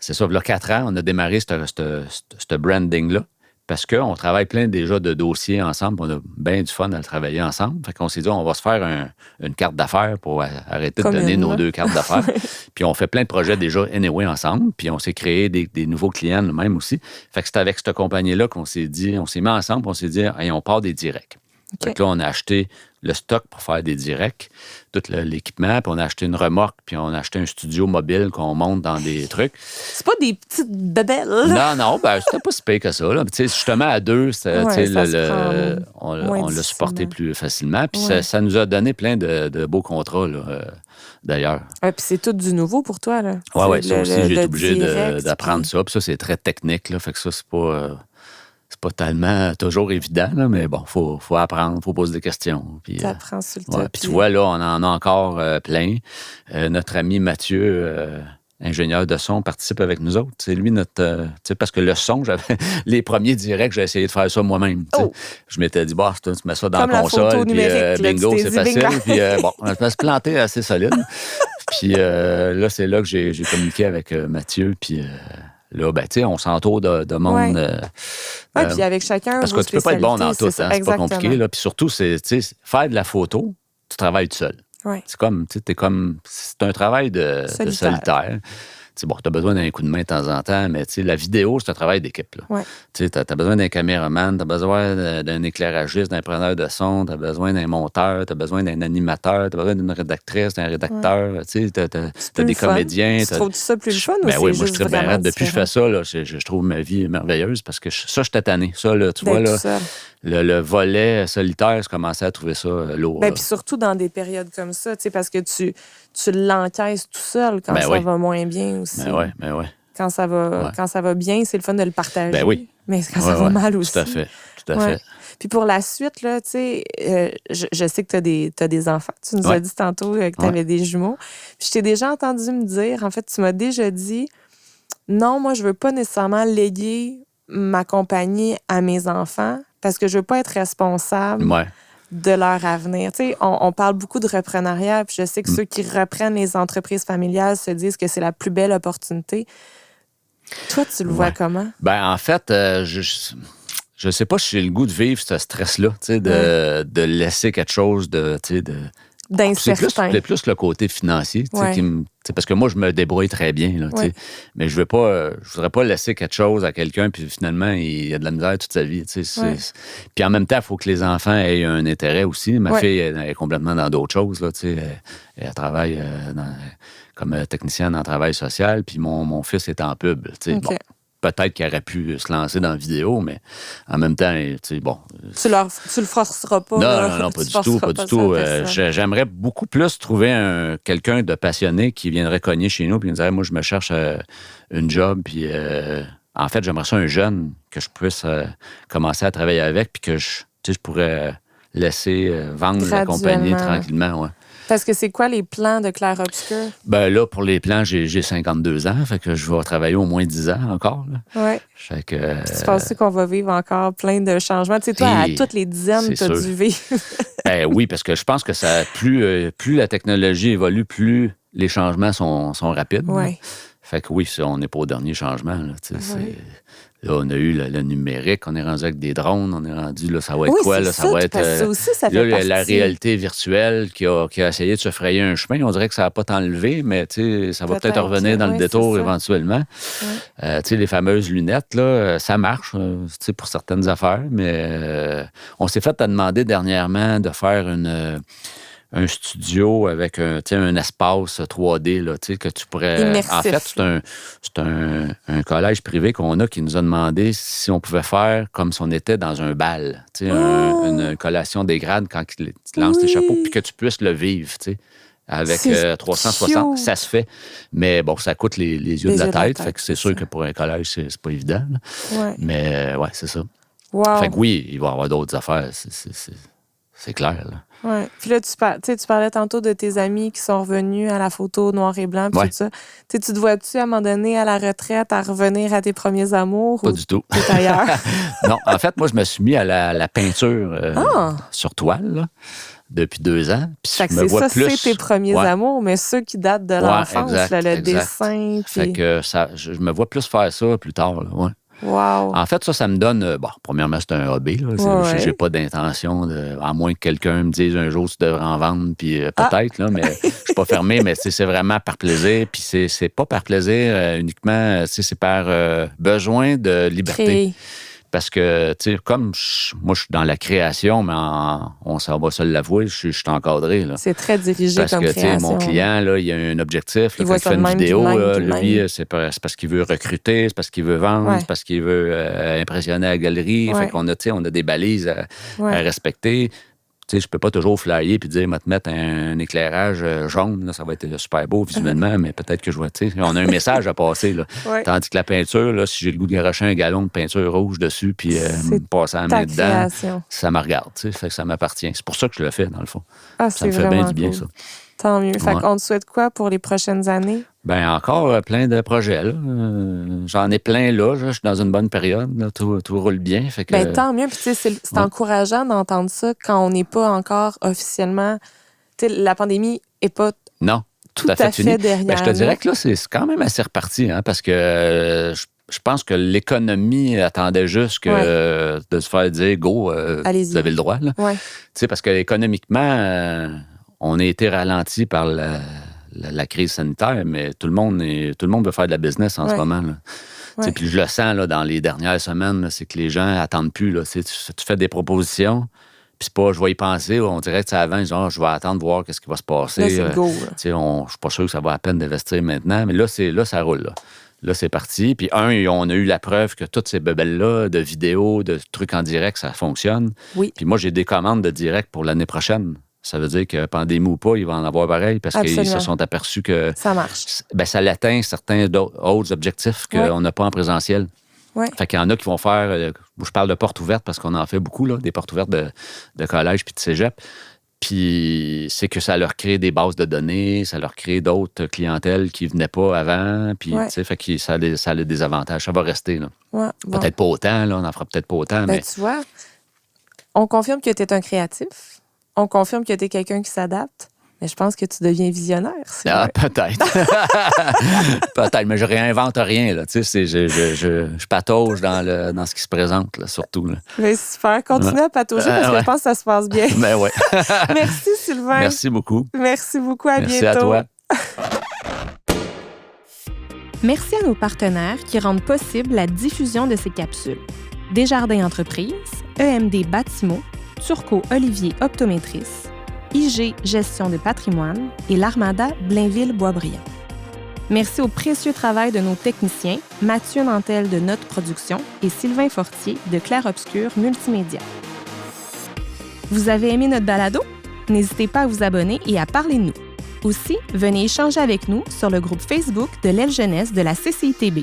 c'est ça, il y a 4 ans, on a démarré ce branding-là. Parce qu'on travaille plein déjà de dossiers ensemble, on a bien du fun à le travailler ensemble. Fait qu'on s'est dit, on va se faire une carte d'affaires pour arrêter de donner nos 2 cartes d'affaires. Puis on fait plein de projets déjà anyway ensemble. Puis on s'est créé des nouveaux clients nous-mêmes aussi. Fait que c'est avec cette compagnie-là qu'on s'est dit, on s'est mis ensemble, on s'est dit, hey, on part des directs. Okay. Fait que là, on a acheté le stock pour faire des directs, tout l'équipement, puis on a acheté une remorque, puis on a acheté un studio mobile qu'on monte dans des trucs.
C'est pas des petites bebelles.
Non, c'était pas si pire que ça. Là. Justement, à 2, on l'a supporté plus facilement, puis ça nous a donné plein de beaux contrats, là, d'ailleurs.
Puis c'est tout du nouveau pour toi, là.
Oui, ça aussi, j'ai été obligé d'apprendre ça, puis ça, c'est très technique, là, fait que ça, c'est pas... C'est pas tellement toujours évident, là, mais bon, faut apprendre, faut poser des questions.
Puis t'apprends sur le tas.
Puis tu vois, là, on en a encore plein. Notre ami Mathieu, ingénieur de son, participe avec nous autres. C'est lui notre... parce que le son, les premiers directs, j'ai essayé de faire ça moi-même. Oh. Je m'étais dit, tu mets ça dans la console, puis bingo, c'est facile. Puis je me suis planté assez solide. Puis là, c'est là que j'ai communiqué avec Mathieu, puis... Là, on s'entoure de monde.
Puis avec chacun.
Parce que tu peux pas être bon dans tout, hein, c'est pas compliqué. Là. Puis surtout, c'est faire de la photo, tu travailles tout seul.
Ouais.
C'est un travail de solitaire. Tu as besoin d'un coup de main de temps en temps, mais la vidéo, c'est un travail d'équipe.
Ouais.
Tu as besoin d'un caméraman, tu as besoin d'un éclairagiste, d'un preneur de son, tu as besoin d'un monteur, tu as besoin d'un animateur, tu as besoin d'une rédactrice, d'un rédacteur, tu as des comédiens.
Tu trouves ça plus le fun aussi?
Oui, moi, je suis bien. Depuis que je fais ça, là, je trouve ma vie merveilleuse parce que ça, je suis tanné. Ça, là, tu vois, là, le volet solitaire, je commençais à trouver ça lourd.
Puis surtout dans des périodes comme ça, parce que tu l'encaisses tout seul quand ça va moins bien aussi.
Ben oui.
Quand ça va bien, c'est le fun de le partager.
Ben oui.
Mais quand ça va mal aussi.
Tout à fait.
Puis pour la suite, là, je sais que tu as des enfants. Tu nous as dit tantôt que tu avais des jumeaux. Puis je t'ai déjà entendu me dire, en fait, tu m'as déjà dit, non, moi, je veux pas nécessairement léguer ma compagnie à mes enfants parce que je veux pas être responsable de leur avenir. On parle beaucoup de reprenariat, puis je sais que ceux qui reprennent les entreprises familiales se disent que c'est la plus belle opportunité. Toi, tu le vois comment?
En fait, je sais pas si j'ai le goût de vivre ce stress-là, de laisser quelque chose
d'incertain.
C'est plus le côté financier qui me... Parce que moi, je me débrouille très bien, là, mais je voudrais pas laisser quelque chose à quelqu'un puis finalement, il a de la misère toute sa vie. Puis en même temps, il faut que les enfants aient un intérêt aussi. Ma fille elle est complètement dans d'autres choses. Là, elle travaille comme technicienne en travail social, puis mon fils est en pub. Bon, peut-être qu'il aurait pu se lancer dans la vidéo, mais en même temps, bon...
Tu le forceras pas.
Non, pas du tout. J'aimerais beaucoup plus trouver quelqu'un de passionné qui viendrait cogner chez nous puis nous dirait, moi, je me cherche une job, puis en fait, j'aimerais ça un jeune que je puisse commencer à travailler avec, puis que je pourrais laisser vendre la compagnie tranquillement,
Parce que c'est quoi les plans de Clair-Obscur?
Ben là, pour les plans, j'ai 52 ans, fait que je vais travailler au moins 10 ans encore.
Oui.
Fait que...
Tu penses qu'on va vivre encore plein de changements? Tu sais, toi, à toutes les dizaines, tu as dû vivre.
Ben oui, parce que je pense que plus la technologie évolue, plus les changements sont rapides.
Oui.
Fait que oui, on n'est pas au dernier changement. Là, là, on a eu le numérique, on est rendu avec des drones, on est rendu, là, ça va être quoi? Là, ça va être
ça aussi, ça fait
là, la réalité virtuelle qui a essayé de se frayer un chemin. On dirait que ça n'a pas tant levé, mais ça va peut-être revenir dans le détour éventuellement. Les fameuses lunettes, là, ça marche pour certaines affaires, mais on s'est fait demander dernièrement de faire un studio avec un espace 3D là, que tu pourrais...
Immersif.
En fait, c'est un collège privé qu'on a qui nous a demandé si on pouvait faire comme si on était dans un bal, une collation des grades quand ils lancent les chapeaux, puis que tu puisses le vivre, avec 360,
cute.
ça se fait. Mais bon, ça coûte les yeux de la tête, fait que c'est sûr que pour un collège, c'est pas évident.
Ouais.
Mais ouais, c'est ça.
Wow.
Fait que oui, il va y avoir d'autres affaires, c'est clair, là.
Oui. Puis là, tu parlais tantôt de tes amis qui sont revenus à la photo noir et blanc, puis tout ça. Tu te vois-tu, à un moment donné, à la retraite, à revenir à tes premiers amours?
Pas du tout.
T'es ailleurs?
Non, en fait, moi, je me suis mis à la peinture sur toile, là, depuis 2 ans. Puis
fait que c'est tes premiers amours, mais ceux qui datent de l'enfance, le dessin. Puis...
Fait que je me vois plus faire ça plus tard, là, ouais.
Wow.
En fait, ça me donne... Bon, premièrement, c'est un hobby. Là. J'ai pas d'intention, à moins que quelqu'un me dise un jour tu devrais en vendre, puis peut-être, là, mais je suis pas fermé, mais c'est vraiment par plaisir. Puis c'est pas par plaisir uniquement, c'est par besoin de liberté.
Créer.
Parce que, tu sais, comme moi, je suis dans la création, mais on va se l'avouer, je suis encadré. Là.
C'est très dirigé comme création.
Parce que, tu sais, mon client, là, il a un objectif. Là, quand il fait une vidéo, lui, c'est parce qu'il veut recruter, c'est parce qu'il veut vendre, c'est parce qu'il veut impressionner la galerie. Fait qu'on a, tu sais, on a des balises à respecter. Tu sais, je peux pas toujours flyer puis dire, je vais te mettre un éclairage jaune, là, ça va être super beau visuellement, mais peut-être que je vois, tu sais, on a un message à passer, là. Tandis que la peinture, là, si j'ai le goût de garocher un galon de peinture rouge dessus puis me passer la main dedans, ça me regarde, tu sais, fait que ça m'appartient. C'est pour ça que je le fais, dans le fond. Ça me fait bien du bien, ça.
Tant mieux. Fait qu'on te souhaite quoi pour les prochaines années? Ben
encore plein de projets, là. J'en ai plein là. Je suis dans une bonne période. Là. Tout roule bien. Fait que...
tant mieux. Puis, c'est encourageant d'entendre ça quand on n'est pas encore officiellement... la pandémie n'est pas tout à fait fini. Derrière.
Je te dirais que là, c'est quand même assez reparti, hein, parce que je pense que l'économie attendait juste que de se faire dire « Go, vous avez le droit. » Parce que économiquement, on a été ralenti par la crise sanitaire, mais tout le monde veut faire de la business en ce moment. Là. Puis je le sens là, dans les dernières semaines, là, c'est que les gens n'attendent plus. Là. Tu fais des propositions, puis c'est pas je vais y penser. On dirait que c'est avant, genre, je vais attendre voir qu'est-ce qui va se passer.
Là, c'est le go,
je suis pas sûr que ça va à peine d'investir maintenant, mais là, ça roule. Là, c'est parti. Puis on a eu la preuve que toutes ces bebelles-là, de vidéos, de trucs en direct, ça fonctionne.
Oui.
Puis moi, j'ai des commandes de direct pour l'année prochaine. Ça veut dire que pandémie ou pas, il va en avoir pareil parce qu'ils se sont aperçus que...
Ça marche.
Ça l'atteint certains autres objectifs qu'on n'a pas en présentiel. Fait qu'il y en a qui vont faire... je parle de portes ouvertes parce qu'on en fait beaucoup, là, des portes ouvertes de collège puis de cégep. Puis c'est que ça leur crée des bases de données, ça leur crée d'autres clientèles qui ne venaient pas avant. Puis, tu sais, fait que ça a des avantages. Ça va rester, là. Peut-être pas autant, là. On n'en fera peut-être pas autant, mais...
Tu vois, on confirme que tu es un créatif. On confirme que tu es quelqu'un qui s'adapte, mais je pense que tu deviens visionnaire.
Peut-être. Peut-être, mais je réinvente rien. Là. Tu sais, je patauge dans ce qui se présente, là, surtout. Là.
Mais super. Continue à patauger parce que je pense que ça se passe bien.
Ben ouais.
Merci, Sylvain.
Merci beaucoup.
Merci beaucoup. À
Merci
bientôt.
À toi.
Merci à nos partenaires qui rendent possible la diffusion de ces capsules. Desjardins Entreprises, EMD Bâtiments, Turco Olivier Optométrice, IG Gestion de patrimoine et l'Armada Blainville-Boisbriand. Merci au précieux travail de nos techniciens, Mathieu Nantel de Note Production et Sylvain Fortier de Clair-Obscur Multimédia. Vous avez aimé notre balado? N'hésitez pas à vous abonner et à parler de nous. Aussi, venez échanger avec nous sur le groupe Facebook de l'aile jeunesse de la CCITB.